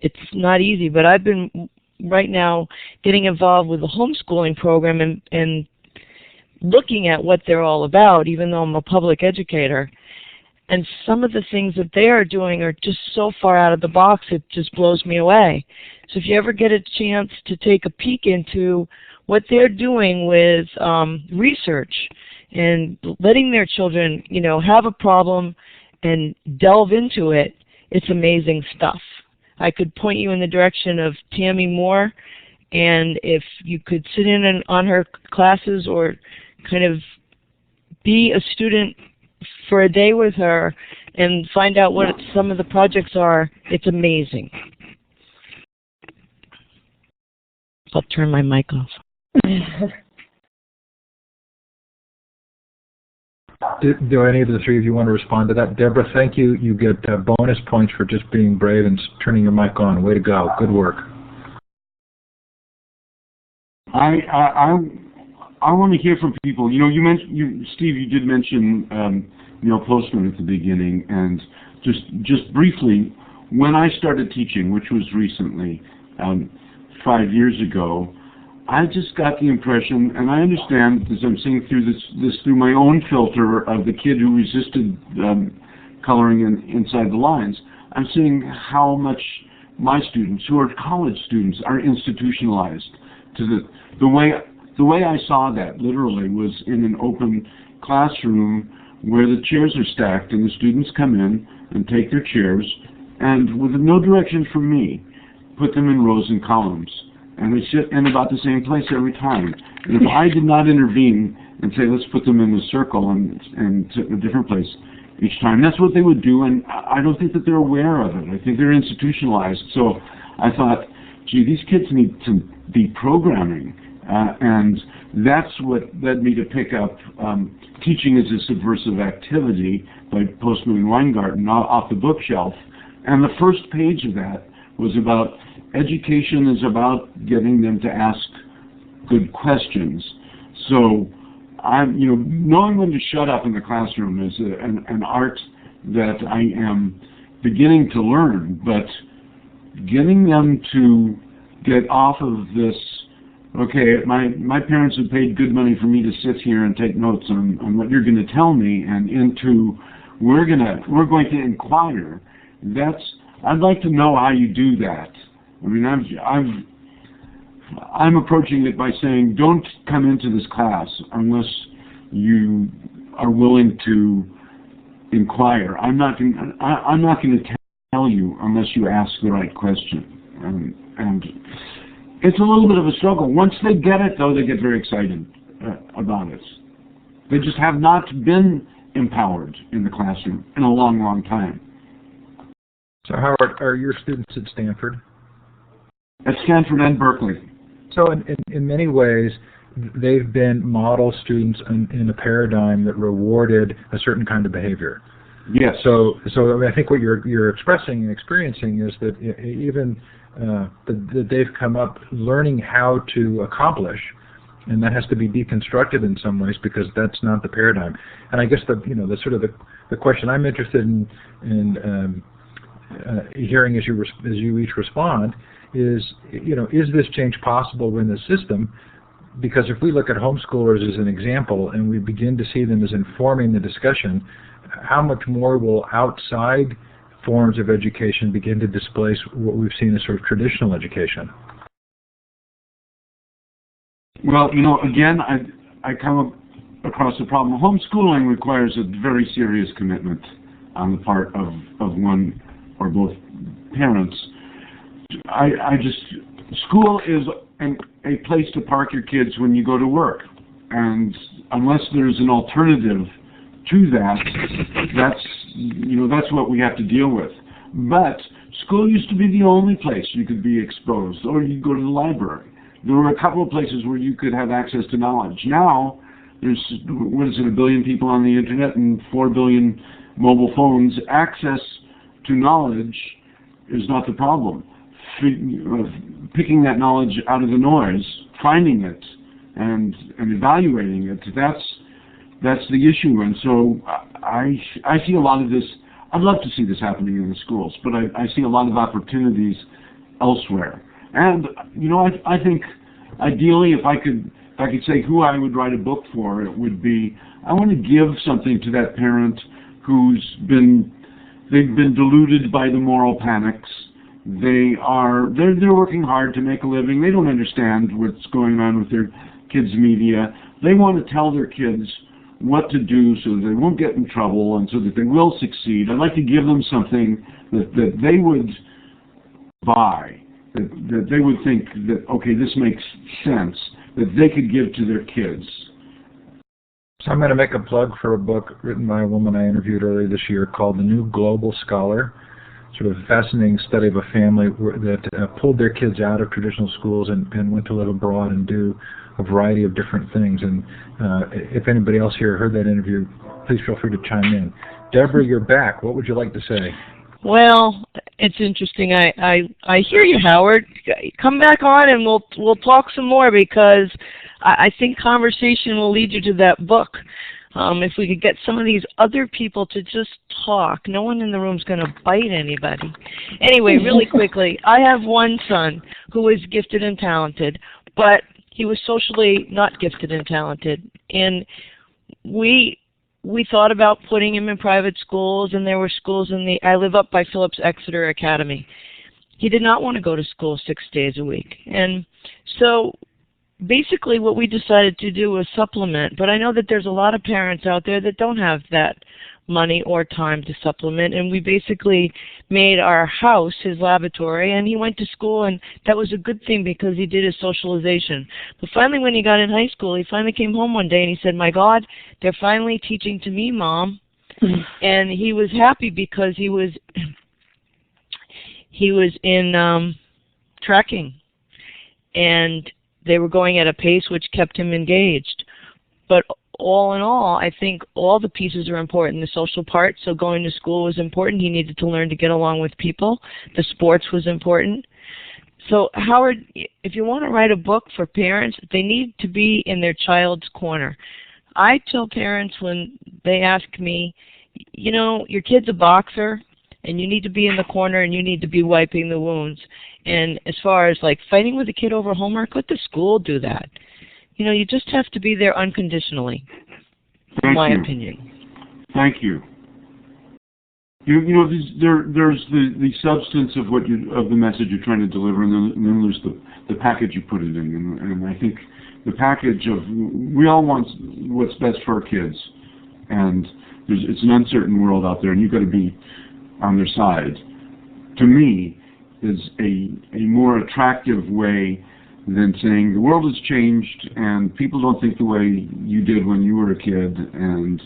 It's not easy, but I've been right now getting involved with the homeschooling program and looking at what they're all about, even though I'm a public educator. And some of the things that they are doing are just so far out of the box, it just blows me away. So if you ever get a chance to take a peek into what they're doing with research and letting their children, you know, have a problem and delve into it, it's amazing stuff. I could point you in the direction of Tammy Moore, and if you could sit in on her classes or kind of be a student for a day with her and find out what some of the projects are, it's amazing. I'll turn my mic off. Do any of the three of you want to respond to that? Deborah, thank you. You get bonus points for just being brave and turning your mic on. Way to go. Good work. I want to hear from people. You know, you mentioned, Steve, you did mention Neil Postman at the beginning, and just briefly, when I started teaching, which was recently, 5 years ago, I just got the impression, and I understand as I'm seeing through this through my own filter of the kid who resisted coloring inside the lines, I'm seeing how much my students, who are college students, are institutionalized. To the way I saw that literally was in an open classroom where the chairs are stacked and the students come in and take their chairs and with no direction from me, put them in rows and columns. And they sit in about the same place every time. And if I did not intervene and say, let's put them in a circle and sit in a different place each time, that's what they would do, and I don't think that they're aware of it. I think they're institutionalized. So I thought, gee, these kids need some deprogramming. And that's what led me to pick up Teaching as a Subversive Activity by Postman and Weingarten off the bookshelf. And the first page of that was about education is about getting them to ask good questions. So knowing when to shut up in the classroom is an art that I am beginning to learn, but getting them to get off of this, okay, my parents have paid good money for me to sit here and take notes on what you're going to tell me, and into we're going to inquire. I'd like to know how you do that. I mean, I'm approaching it by saying, don't come into this class unless you are willing to inquire. I'm not going to tell you unless you ask the right question. And it's a little bit of a struggle. Once they get it, though, they get very excited about it. They just have not been empowered in the classroom in a long, long time. So, Howard, are your students at Stanford? At Stanford and Berkeley. So in many ways, they've been model students in a paradigm that rewarded a certain kind of behavior. Yes. So I think what you're expressing and experiencing is that even that they've come up learning how to accomplish, and that has to be deconstructed in some ways because that's not the paradigm. And I guess the question I'm interested in hearing as you each respond is this change possible within the system? Because if we look at homeschoolers as an example and we begin to see them as informing the discussion, how much more will outside forms of education begin to displace what we've seen as sort of traditional education? Well, again, I come across the problem. Homeschooling requires a very serious commitment on the part of one or both parents, school is a place to park your kids when you go to work. And unless there's an alternative to that, that's what we have to deal with. But school used to be the only place you could be exposed, or you could go to the library. There were a couple of places where you could have access to knowledge. Now, there's, 1 billion people on the internet and 4 billion mobile phones. Access to knowledge is not the problem. Picking that knowledge out of the noise, finding it, and evaluating it, that's the issue. And so I see a lot of this. I'd love to see this happening in the schools, but I see a lot of opportunities elsewhere. And I think ideally, if I could say who I would write a book for, it would be, I want to give something to that parent they've been deluded by the moral panics. They're working hard to make a living. They don't understand what's going on with their kids' media. They want to tell their kids what to do so that they won't get in trouble and so that they will succeed. I'd like to give them something that they would buy, that they would think that, okay, this makes sense, that they could give to their kids. So I'm going to make a plug for a book written by a woman I interviewed earlier this year called The New Global Scholar. Sort of a fascinating study of a family that pulled their kids out of traditional schools and went to live abroad and do a variety of different things. And if anybody else here heard that interview, please feel free to chime in. Deborah, you're back. What would you like to say? Well, it's interesting. I hear you, Howard. Come back on and we'll talk some more, because I think conversation will lead you to that book. If we could get some of these other people to just talk, no one in the room is going to bite anybody. Anyway, really quickly, I have one son who is gifted and talented, but he was socially not gifted and talented. And we thought about putting him in private schools, and there were schools I live up by Phillips Exeter Academy. He did not want to go to school 6 days a week. And so basically what we decided to do was supplement, but I know that there's a lot of parents out there that don't have that money or time to supplement, and we basically made our house his laboratory, and he went to school, and that was a good thing because he did his socialization. But finally, when he got in high school, he finally came home one day and he said, "My God, they're finally teaching to me, Mom." And he was happy because he was in tracking, and they were going at a pace which kept him engaged. But all in all, I think all the pieces are important. The social part, so going to school was important. He needed to learn to get along with people. The sports was important. So Howard, if you want to write a book for parents, they need to be in their child's corner. I tell parents when they ask me, your kid's a boxer, and you need to be in the corner and you need to be wiping the wounds. And as far as like fighting with a kid over homework, let the school do that. You just have to be there unconditionally, in my opinion. Thank you. There's the substance of of the message you're trying to deliver, and then there's the package you put it in. And I think the package of, we all want what's best for our kids, and it's an uncertain world out there, and you've got to be on their side. To me, is a more attractive way than saying the world has changed and people don't think the way you did when you were a kid, and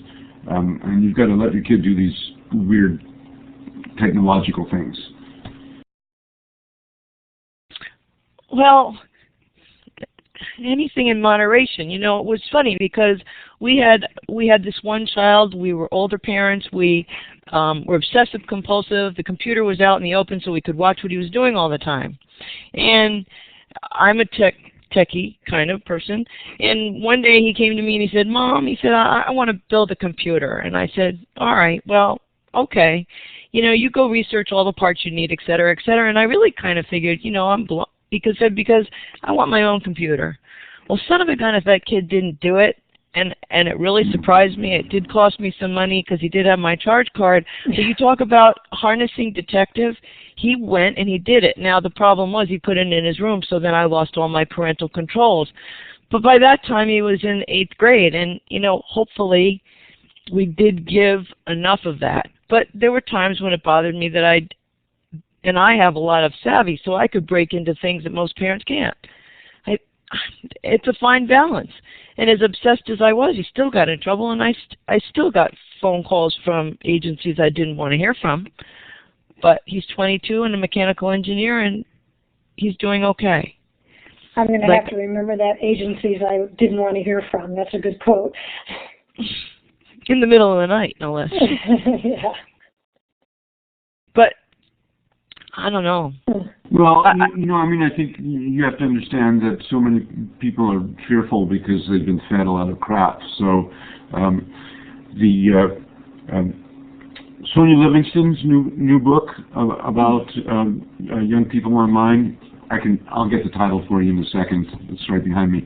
you've got to let your kid do these weird technological things. Well, anything in moderation. It was funny because we had this one child. We were older parents. We were obsessive compulsive. The computer was out in the open so we could watch what he was doing all the time. And I'm a techie kind of person. And one day he came to me and he said, "Mom," he said, I want to build a computer. And I said, "All right, well, okay. You go research all the parts you need, et cetera, et cetera." And I really kind of figured, because I want my own computer. Well, son of a gun if that kid didn't do it. And it really surprised me. It did cost me some money because he did have my charge card. So you talk about harnessing detective. He went and he did it. Now the problem was he put it in his room, so then I lost all my parental controls. But by that time he was in 8th grade, and hopefully we did give enough of that. But there were times when it bothered me that and I have a lot of savvy, so I could break into things that most parents can't. It's a fine balance. And as obsessed as I was, he still got in trouble, and I still got phone calls from agencies I didn't want to hear from. But he's 22 and a mechanical engineer, and he's doing okay. I'm going to have to remember that, agencies I didn't want to hear from. That's a good quote. In the middle of the night, no less. Yeah. But I don't know. Well, I mean, I think you have to understand that so many people are fearful because they've been fed a lot of crap. So Sonia Livingston's new book about young people online, I'll get the title for you in a second. It's right behind me.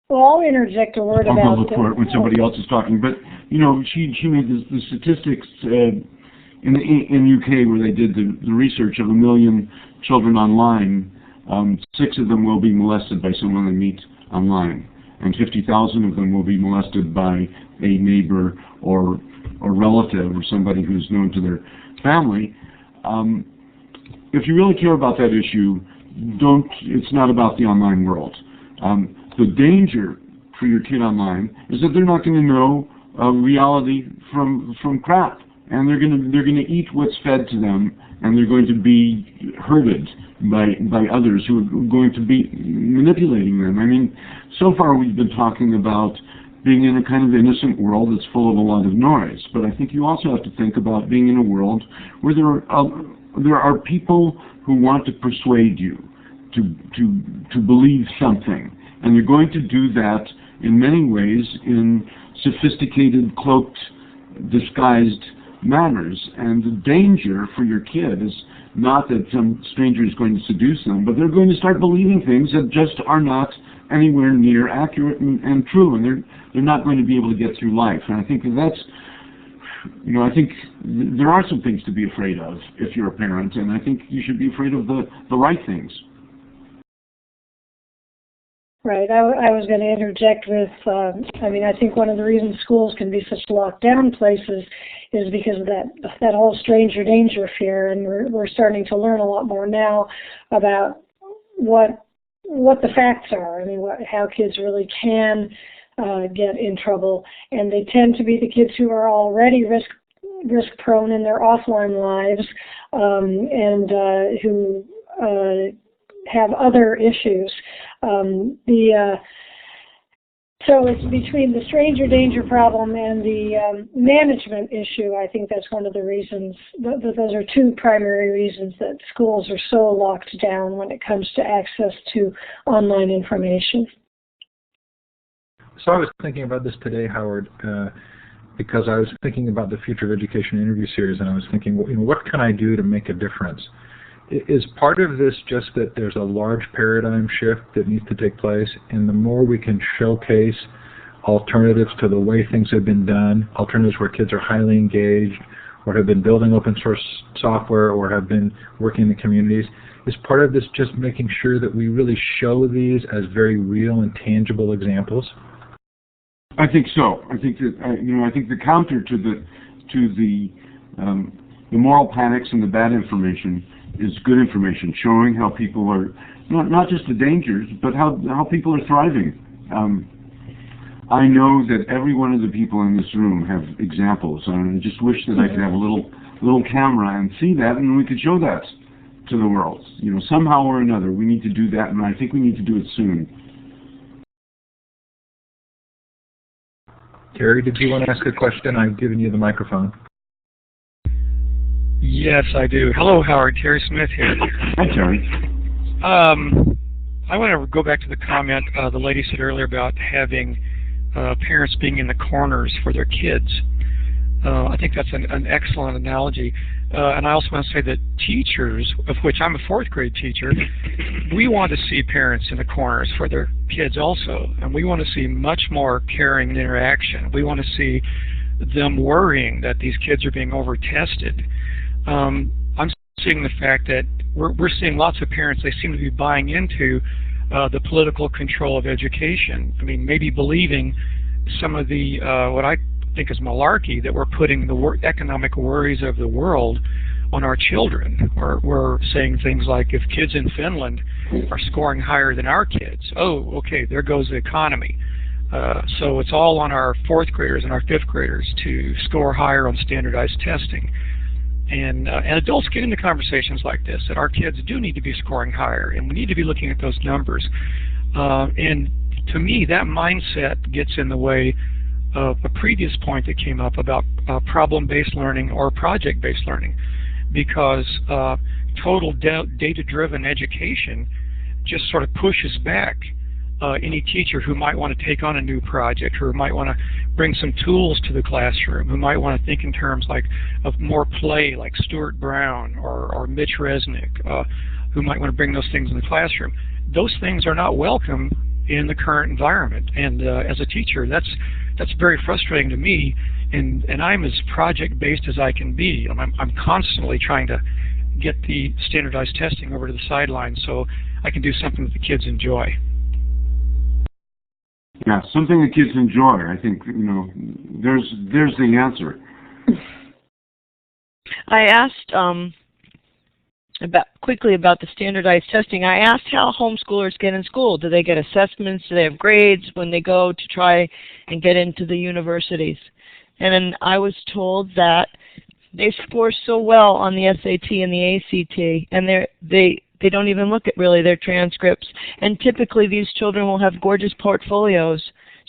Well, I'll interject a word about I'll look for it when somebody else is talking. But she made the statistics in UK where they did the research of 1 million children online. 6 of them will be molested by someone they meet online, and 50,000 of them will be molested by a neighbor or relative or somebody who's known to their family. If you really care about that issue, it's not about the online world. The danger for your kid online is that they're not going to know reality from crap, and they're going to eat what's fed to them, and they're going to be herded by others who are going to be manipulating them. I mean, so far we've been talking about being in a kind of innocent world that's full of a lot of noise, but I think you also have to think about being in a world where there are people who want to persuade you to believe something. And you're going to do that in many ways in sophisticated, cloaked, disguised manners. And the danger for your kid is not that some stranger is going to seduce them, but they're going to start believing things that just are not anywhere near accurate and true, and they're not going to be able to get through life. And I think that's, I think there are some things to be afraid of if you're a parent, and I think you should be afraid of the right things. Right. I was going to interject with, I think one of the reasons schools can be such locked down places is because of that whole stranger danger fear, and we're starting to learn a lot more now about what the facts are. I mean, how kids really can get in trouble, and they tend to be the kids who are already risk prone in their offline lives, and who have other issues. So it's between the stranger danger problem and the management issue. I think that's one of the reasons. Those are 2 primary reasons that schools are so locked down when it comes to access to online information. So I was thinking about this today, Howard, because I was thinking about the Future of Education interview series, and I was thinking, what can I do to make a difference? Is part of this just that there's a large paradigm shift that needs to take place, and the more we can showcase alternatives to the way things have been done, alternatives where kids are highly engaged, or have been building open source software, or have been working in the communities, is part of this just making sure that we really show these as very real and tangible examples? I think so. I think that I think the counter to the moral panics and the bad information is good information, showing how people are not just the dangers, but how people are thriving. I know that every one of the people in this room have examples, and I just wish that I could have a little camera and see that, and we could show that to the world. Somehow or another, we need to do that, and I think we need to do it soon. Terry, did you want to ask a question? I've given you the microphone. Yes, I do. Hello, Howard. Terry Smith here. Hi, Terry. I want to go back to the comment the lady said earlier about having parents being in the corners for their kids. I think that's an excellent analogy. And I also want to say that teachers, of which I'm a 4th grade teacher, we want to see parents in the corners for their kids also. And we want to see much more caring and interaction. We want to see them worrying that these kids are being over-tested. I'm seeing the fact that we're seeing lots of parents, they seem to be buying into the political control of education. I mean, maybe believing some of the what I think is malarkey that we're putting the economic worries of the world on our children. We're saying things like, if kids in Finland are scoring higher than our kids, oh, okay, there goes the economy. So it's all on our 4th graders and our 5th graders to score higher on standardized testing. And adults get into conversations like this, that our kids do need to be scoring higher, and we need to be looking at those numbers. And to me, that mindset gets in the way of a previous point that came up about problem-based learning or project-based learning, because total data-driven education just sort of pushes back any teacher who might want to take on a new project, who might want to bring some tools to the classroom, who might want to think in terms like of more play, like Stuart Brown or Mitch Resnick, who might want to bring those things in the classroom. Those things are not welcome in the current environment, and as a teacher, that's very frustrating to me. And I'm as project-based as I can be. I'm constantly trying to get the standardized testing over to the sidelines so I can do something that the kids enjoy. Yeah, something the kids enjoy. I think, there's the answer. I asked quickly about the standardized testing. I asked how homeschoolers get in school. Do they get assessments? Do they have grades when they go to try and get into the universities? And then I was told that they score so well on the SAT and the ACT, and they don't even look at really their transcripts. And typically these children will have gorgeous portfolios,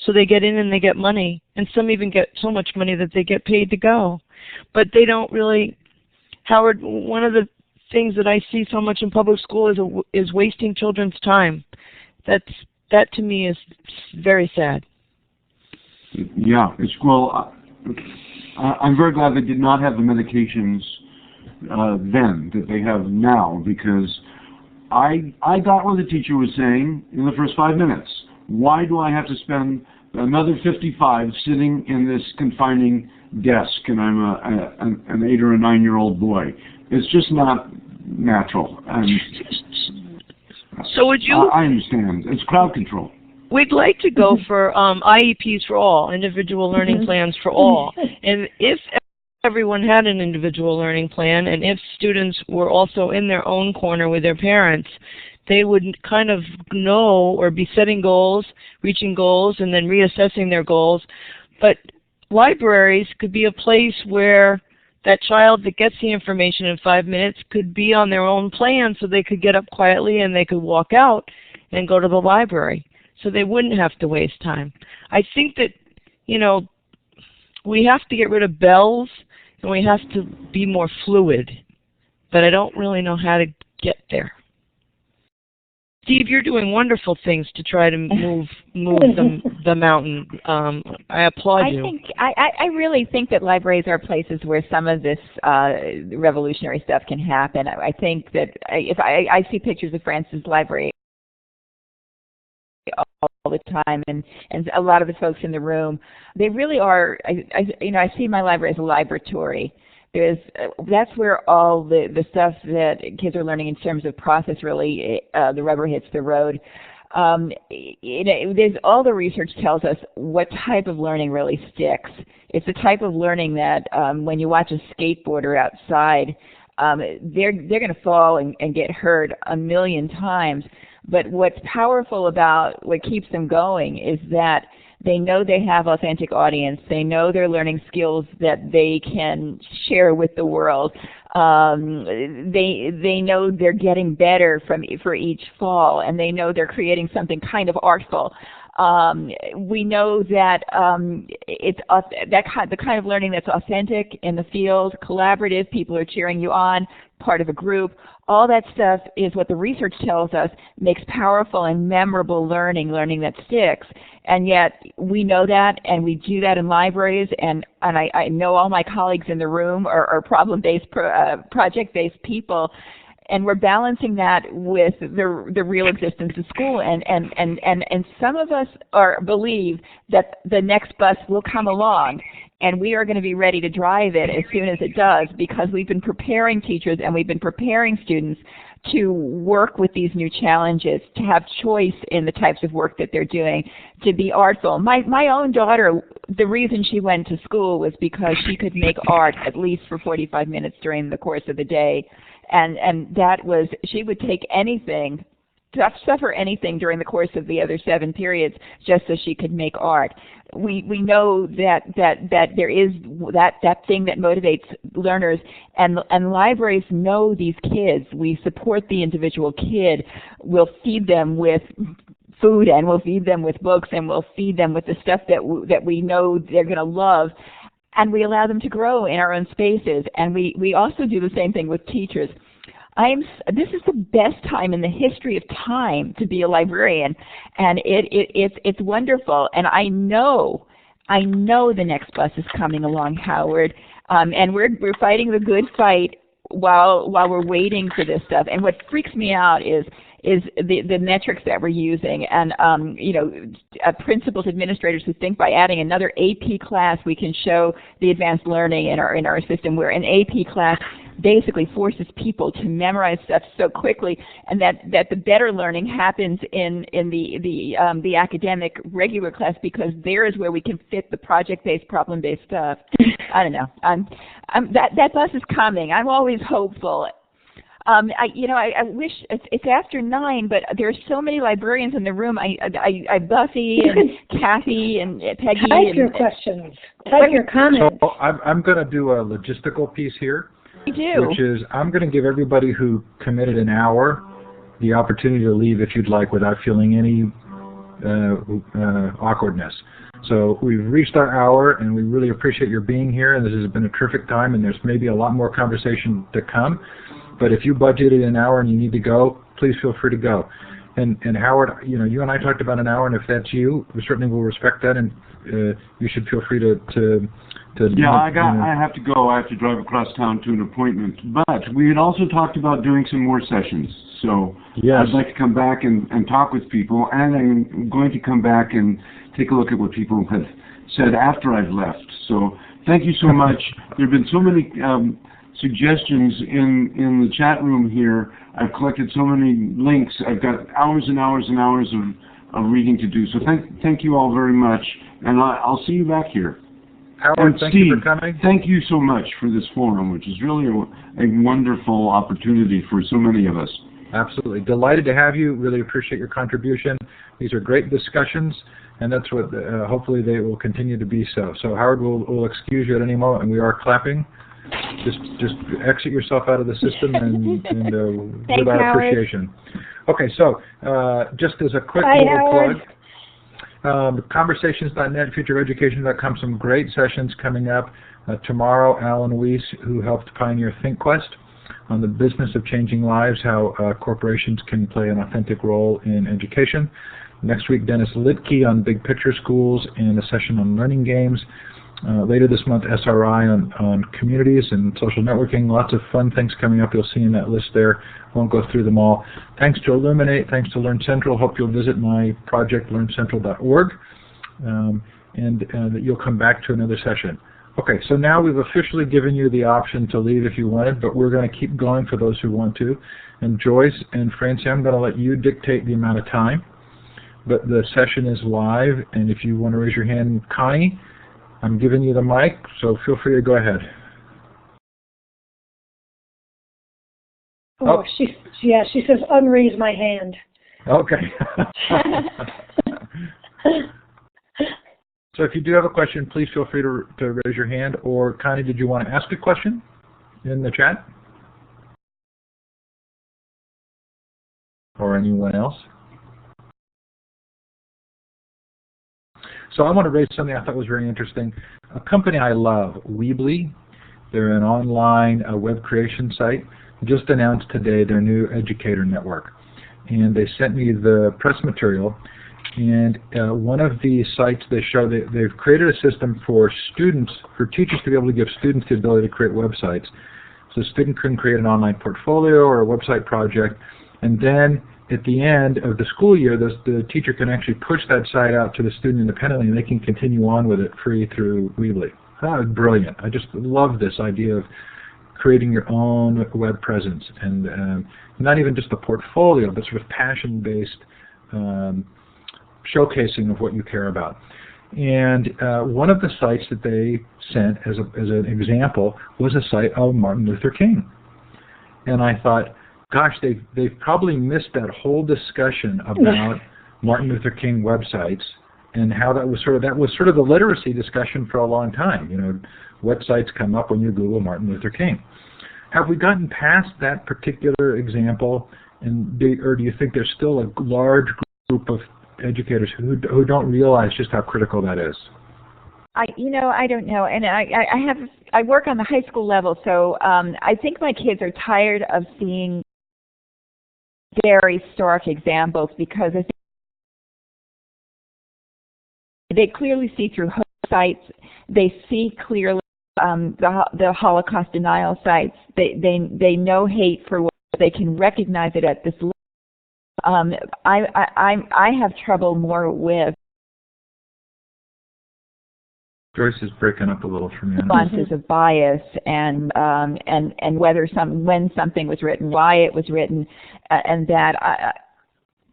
so they get in and they get money, and some even get so much money that they get paid to go. But they don't really, Howard, one of the things that I see so much in public school is wasting children's time. That to me is very sad. Yeah, I'm very glad they did not have the medications then that they have now, because I got what the teacher was saying in the first 5 minutes. Why do I have to spend another 55 sitting in this confining desk, and I'm an 8 or a 9-year-old boy? It's just not natural. And so would you? I understand. It's crowd control. We'd like to go for IEPs for all, individual learning plans for all. And if everyone had an individual learning plan, and if students were also in their own corner with their parents, they would kind of know or be setting goals, reaching goals, and then reassessing their goals. But libraries could be a place where that child that gets the information in 5 minutes could be on their own plan, so they could get up quietly and they could walk out and go to the library, so they wouldn't have to waste time. I think that, we have to get rid of bells, and we have to be more fluid, but I don't really know how to get there. Steve, you're doing wonderful things to try to move the mountain. I applaud you. I really think that libraries are places where some of this revolutionary stuff can happen. I think that if I see pictures of Francis Library all the time, and a lot of the folks in the room, they really are. I see my library as a laboratory. That's where all the stuff that kids are learning in terms of process really the rubber hits the road. There's all the research tells us what type of learning really sticks. It's the type of learning that when you watch a skateboarder outside, they're going to fall and get hurt a million times. But what's powerful about what keeps them going is that they know they have authentic audience. They know they're learning skills that they can share with the world. They know they're getting better for each fall, and they know they're creating something kind of artful. We know that it's the kind of learning that's authentic in the field, collaborative, people are cheering you on, part of a group. All that stuff is what the research tells us makes powerful and memorable learning that sticks. And yet we know that, and we do that in libraries, and I know all my colleagues in the room are problem-based, project-based people, and we're balancing that with the real existence of school. And some of us believe that the next bus will come along, and we are going to be ready to drive it as soon as it does, because we've been preparing teachers and we've been preparing students to work with these new challenges, to have choice in the types of work that they're doing, to be artful. My own daughter, the reason she went to school was because she could make art at least for 45 minutes during the course of the day, and that was, she would take anything, suffer anything during the course of the other 7 periods just so she could make art. We know that there is that thing that motivates learners, and libraries know these kids. We support the individual kid. We'll feed them with food, and we'll feed them with books, and we'll feed them with the stuff that we know they're going to love, and we allow them to grow in our own spaces. And we also do the same thing with teachers. This is the best time in the history of time to be a librarian, and it's wonderful. And I know the next bus is coming along, Howard, and we're fighting the good fight while we're waiting for this stuff. And what freaks me out is the metrics that we're using, and principals, administrators who think by adding another AP class we can show the advanced learning in our system, where an AP class basically forces people to memorize stuff so quickly, and that the better learning happens in the academic regular class, because there is where we can fit the project-based, problem-based stuff. I don't know. That bus is coming. I'm always hopeful. I wish it's after 9, but there are so many librarians in the room. Buffy and Kathy and Peggy. Type your questions. Type your comments. So I'm going to do a logistical piece here. Which is, I'm going to give everybody who committed an hour the opportunity to leave if you'd like, without feeling any awkwardness. So we've reached our hour, and we really appreciate your being here, and this has been a terrific time, and there's maybe a lot more conversation to come. But if you budgeted an hour and you need to go, please feel free to go. And Howard, you and I talked about an hour, and if that's you, we certainly will respect that, and you should feel free to yeah, I have to go. I have to drive across town to an appointment. But we had also talked about doing some more sessions. So yes. I'd like to come back and talk with people, and I'm going to come back and take a look at what people have said after I've left. So thank you so much. There have been so many suggestions in the chat room here. I've collected so many links. I've got hours and hours and hours of reading to do. So thank you all very much, and I'll see you back here. Howard, thank you for coming. Thank you so much for this forum, which is really a wonderful opportunity for so many of us. Absolutely. Delighted to have you. Really appreciate your contribution. These are great discussions, and that's what hopefully they will continue to be so. So Howard will excuse you at any moment, and we are clapping. Just exit yourself out of the system and give our appreciation. Okay, so just as a quick little plug. Conversations.net, futureeducation.com, some great sessions coming up. Tomorrow, Alan Weiss, who helped pioneer ThinkQuest on the business of changing lives, how corporations can play an authentic role in education. Next week, Dennis Litke on big picture schools and a session on learning games. Later this month, SRI on communities and social networking. Lots of fun things coming up. You'll see in that list there. Won't go through them all. Thanks to Illuminate. Thanks to Learn Central. Hope you'll visit my project, learncentral.org, and that you'll come back to another session. Okay, so now we've officially given you the option to leave if you wanted, but we're going to keep going for those who want to. And Joyce and Francie, I'm going to let you dictate the amount of time, but the session is live, and if you want to raise your hand, Connie, I'm giving you the mic, so feel free to go ahead. Oh, she says unraise my hand. Okay. So if you do have a question, please feel free to raise your hand. Or Connie, did you want to ask a question in the chat? Or anyone else? So I want to raise something I thought was very interesting. A company I love, Weebly, they're an online web creation site, just announced today their new educator network. And they sent me the press material. And one of the sites they show, they've created a system for students, for teachers to be able to give students the ability to create websites. So a student can create an online portfolio or a website project, and then at the end of the school year, the teacher can actually push that site out to the student independently, and they can continue on with it free through Weebly. That was brilliant. I just love this idea of creating your own web presence, and not even just a portfolio, but sort of passion-based showcasing of what you care about. And one of the sites that they sent as an example was a site of Martin Luther King. And I thought, gosh, they've probably missed that whole discussion about Martin Luther King websites and how that was sort of the literacy discussion for a long time. You know, what sites come up when you Google Martin Luther King? Have we gotten past that particular example, or do you think there's still a large group of educators who don't realize just how critical that is? I don't know, and I work on the high school level, so I think my kids are tired of seeing very stark examples because I think they clearly see through hoax sites. They see clearly the Holocaust denial sites. They know hate for what they can recognize it at this level. I have trouble more with Joyce is breaking up a little for me. responses of bias and when something was written, why it was written, and that.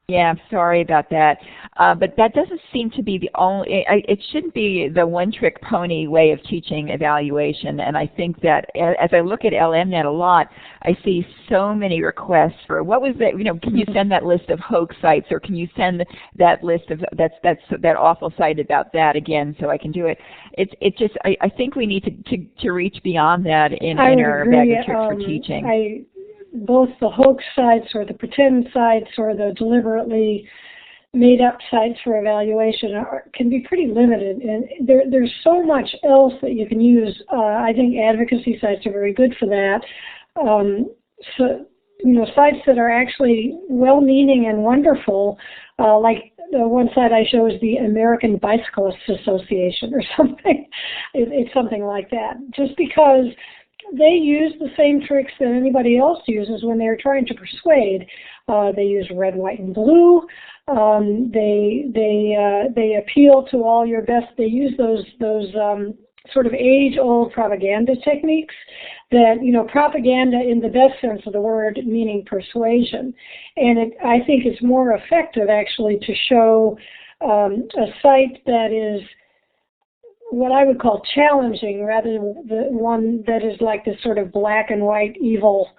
Yeah, I'm sorry about that. But that doesn't seem to be the only, it shouldn't be the one-trick pony way of teaching evaluation. And I think that as I look at LMNet a lot, I see so many requests for, what was that, can you send that list of hoax sites, or can you send that list of, that awful site about that again so I can do it. It's just, I think we need to reach beyond that in our bag of tricks for teaching. Both the hoax sites or the pretend sites or the deliberately made up sites for evaluation can be pretty limited, and there's so much else that you can use. I think advocacy sites are very good for that. Sites that are actually well-meaning and wonderful, like the one site I show is the American Bicyclists Association or something. It's something like that. Just because they use the same tricks that anybody else uses when they're trying to persuade. They use red, white, and blue. They appeal to all your best. They use those sort of age-old propaganda techniques that, propaganda in the best sense of the word, meaning persuasion. And I think it's more effective actually to show a site that is what I would call challenging rather than the one that is like this sort of black and white evil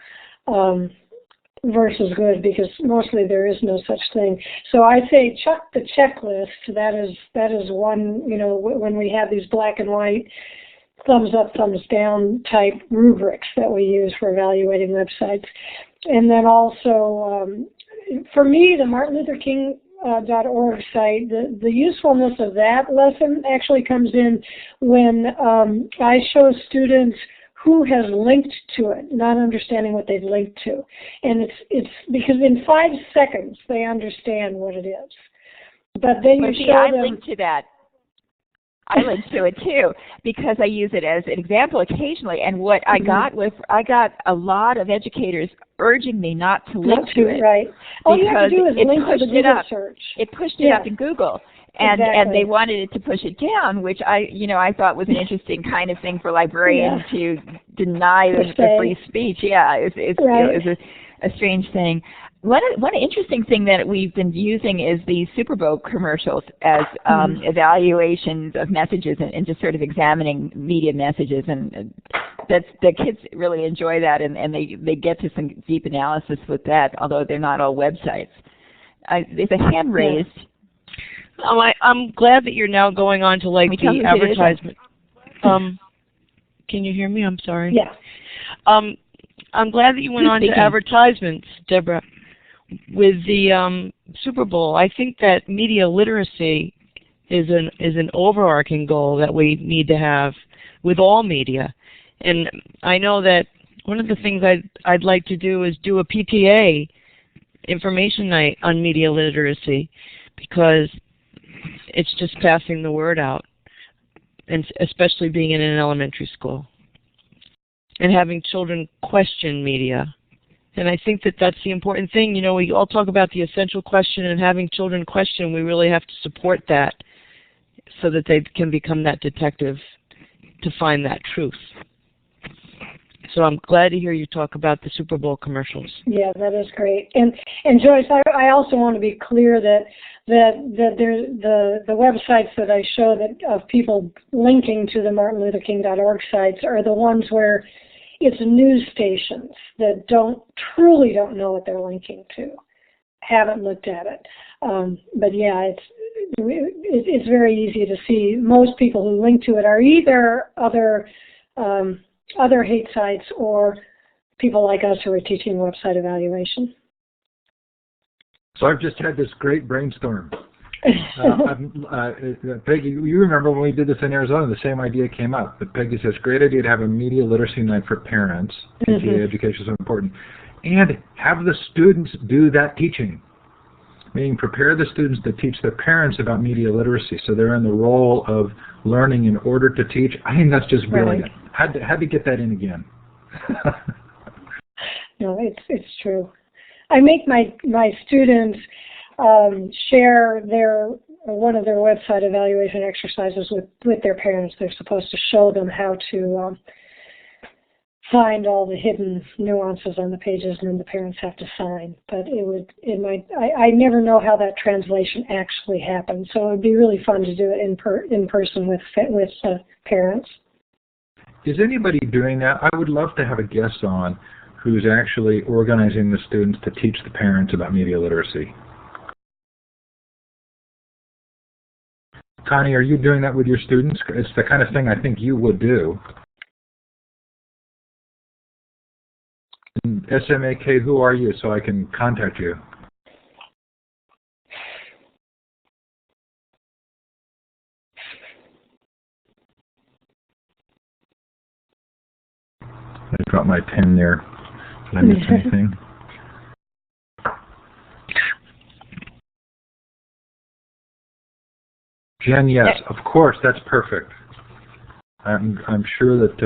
versus good, because mostly there is no such thing. So I say chuck the checklist. That is one, when we have these black and white, thumbs up, thumbs down type rubrics that we use for evaluating websites. And then also, for me, the Martin Luther King .org site, the usefulness of that lesson actually comes in when I show students who has linked to it, not understanding what they've linked to. And it's because in 5 seconds they understand what it is. But then I link to that. I link to it too, because I use it as an example occasionally. And what I got a lot of educators urging me not to link to it. Right. All you have to do is link to the Google search. It pushed it up in Google. And they wanted it to push it down, which I thought was an interesting kind of thing for librarians to deny the free speech. Yeah, it was a strange thing. One interesting thing that we've been using is the Super Bowl commercials as evaluations of messages and just sort of examining media messages, and the kids really enjoy that, and they get to some deep analysis with that, although they're not all websites. There's a hand raised. I'm glad that you're now going on to the advertisement. Can you hear me? I'm sorry. Yeah. I'm glad that you went on to advertisements, Deborah. With the Super Bowl, I think that media literacy is an overarching goal that we need to have with all media. And I know that one of the things I'd like to do is do a PTA information night on media literacy, because it's just passing the word out, and especially being in an elementary school and having children question media. And I think that that's the important thing. We all talk about the essential question and having children question. We really have to support that so that they can become that detective to find that truth. So I'm glad to hear you talk about the Super Bowl commercials. Yeah, that is great. And Joyce, I also want to be clear that the websites that I show that of people linking to the MartinLutherKing.org sites are the ones where it's news stations that truly don't know what they're linking to, haven't looked at it. But yeah, it's very easy to see. Most people who link to it are either other hate sites or people like us who are teaching website evaluation. So I've just had this great brainstorm. Peggy, you remember when we did this in Arizona, the same idea came up. But Peggy says, great idea to have a media literacy night for parents. PTA education is so important. And have the students do that teaching. Meaning prepare the students to teach their parents about media literacy. So they're in the role of learning in order to teach. I think that's just brilliant. Right. Had to get that in again. No, it's true. I make my students share one of their website evaluation exercises with their parents. They're supposed to show them how to find all the hidden nuances on the pages, and then the parents have to sign. But I never know how that translation actually happens, so it would be really fun to do it in person with parents. Is anybody doing that? I would love to have a guest on who's actually organizing the students to teach the parents about media literacy. Connie, are you doing that with your students? It's the kind of thing I think you would do. And SMAK, who are you so I can contact you? I dropped my pen there. Did I miss anything? Jen, yes, of course, that's perfect. I'm sure that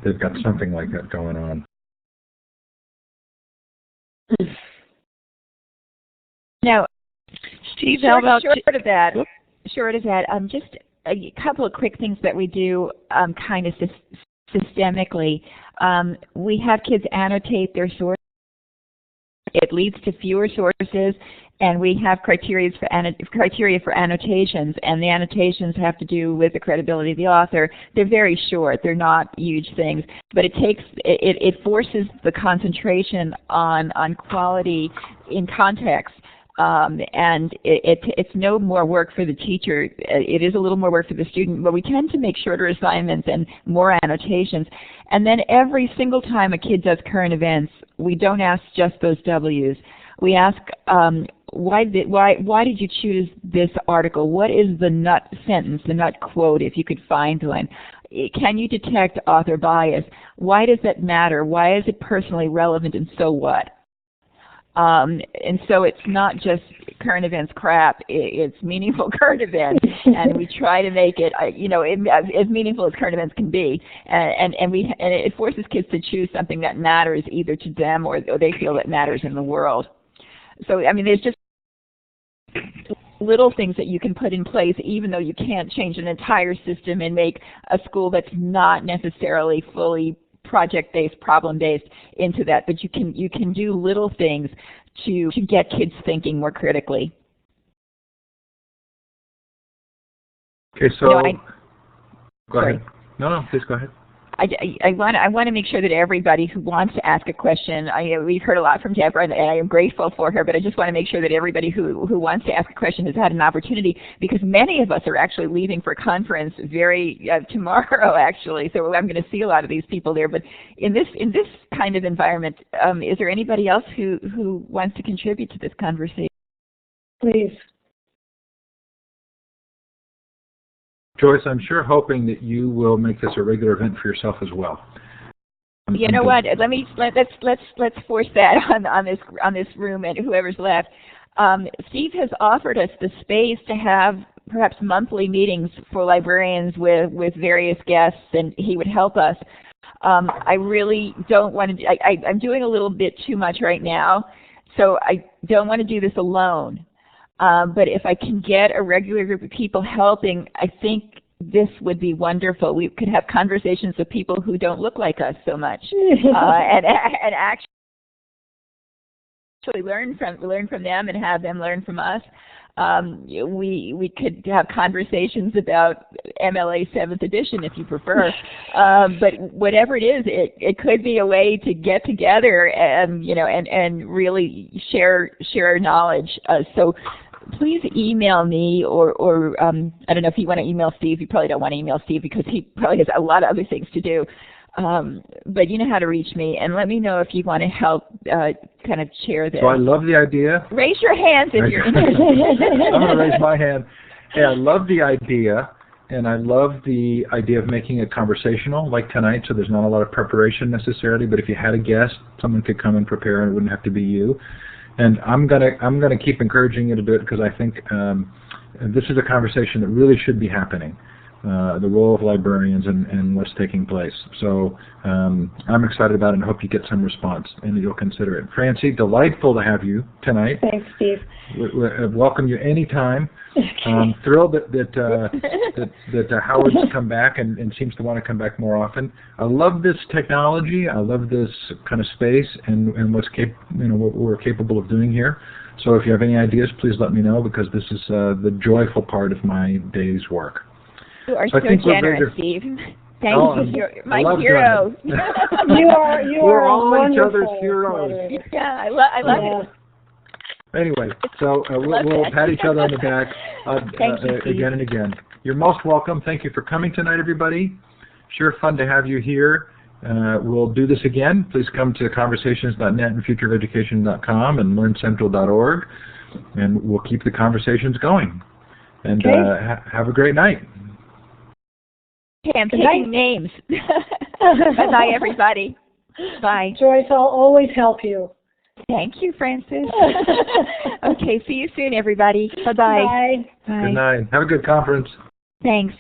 they've got something like that going on. Now, Steve, how about short of that? Just a couple of quick things that we do kind of systemically. We have kids annotate their sources. It leads to fewer sources, and we have criteria for annotations, and the annotations have to do with the credibility of the author. They're very short; they're not huge things, but it forces the concentration on quality in context. And it's no more work for the teacher. It is a little more work for the student, but we tend to make shorter assignments and more annotations. And then every single time a kid does current events, we don't ask just those W's. We ask, why did you choose this article? What is the nut sentence, the nut quote, if you could find one? Can you detect author bias? Why does that matter? Why is it personally relevant, and so what? And so it's not just current events crap, it's meaningful current events, and we try to make it, as meaningful as current events can be, and it forces kids to choose something that matters either to them or they feel that matters in the world. So, I mean, there's just little things that you can put in place, even though you can't change an entire system and make a school that's not necessarily fully project-based, problem-based into that, but you can do little things to get kids thinking more critically. Okay, so go ahead. No, please go ahead. I want to make sure that everybody who wants to ask a question, we've heard a lot from Deborah, and I am grateful for her, but I just want to make sure that everybody who wants to ask a question has had an opportunity, because many of us are actually leaving for a conference tomorrow, actually, so I'm going to see a lot of these people there. But in this kind of environment, is there anybody else who wants to contribute to this conversation? Please. Joyce, I'm sure hoping that you will make this a regular event for yourself as well. You know what? Let's force that on this room and whoever's left. Steve has offered us the space to have perhaps monthly meetings for librarians with various guests, and he would help us. I really don't want to. I'm doing a little bit too much right now, so I don't want to do this alone. But if I can get a regular group of people helping, I think this would be wonderful. We could have conversations with people who don't look like us so much, and actually learn from them and have them learn from us. We could have conversations about MLA 7th edition if you prefer, but whatever it is, it could be a way to get together and and really share knowledge. So please email me, or I don't know if you want to email Steve. You probably don't want to email Steve because he probably has a lot of other things to do. But you know how to reach me, and let me know if you want to help kind of share this. So I love the idea. Raise your hands if you're interested. I'm going to raise my hand. Hey, I love the idea, and I love the idea of making it conversational, like tonight, so there's not a lot of preparation necessarily, but if you had a guest, someone could come and prepare, and it wouldn't have to be you. And I'm gonna keep encouraging you to do it because I think this is a conversation that really should be happening. The role of librarians and what's taking place. So I'm excited about it and hope you get some response and that you'll consider it. Francie, delightful to have you tonight. Thanks, Steve. We welcome you anytime. I'm thrilled that Howard's come back and seems to want to come back more often. I love this technology. I love this kind of space and what we're capable of doing here. So if you have any ideas, please let me know because this is the joyful part of my day's work. You are so so generous, Steve. Thank you. You're my hero. You're all each other's heroes. Yeah, I love it. Anyway, so we'll pat each other on the back Thank you, again and again. You're most welcome. Thank you for coming tonight, everybody. Sure fun to have you here. We'll do this again. Please come to conversations.net and futureofeducation.com and learncentral.org, and we'll keep the conversations going. And have a great night. Okay, I'm taking names. Bye, everybody. Bye. Joyce, I'll always help you. Thank you, Francis. Okay, see you soon, everybody. Bye-bye. Bye. Bye. Good night. Have a good conference. Thanks.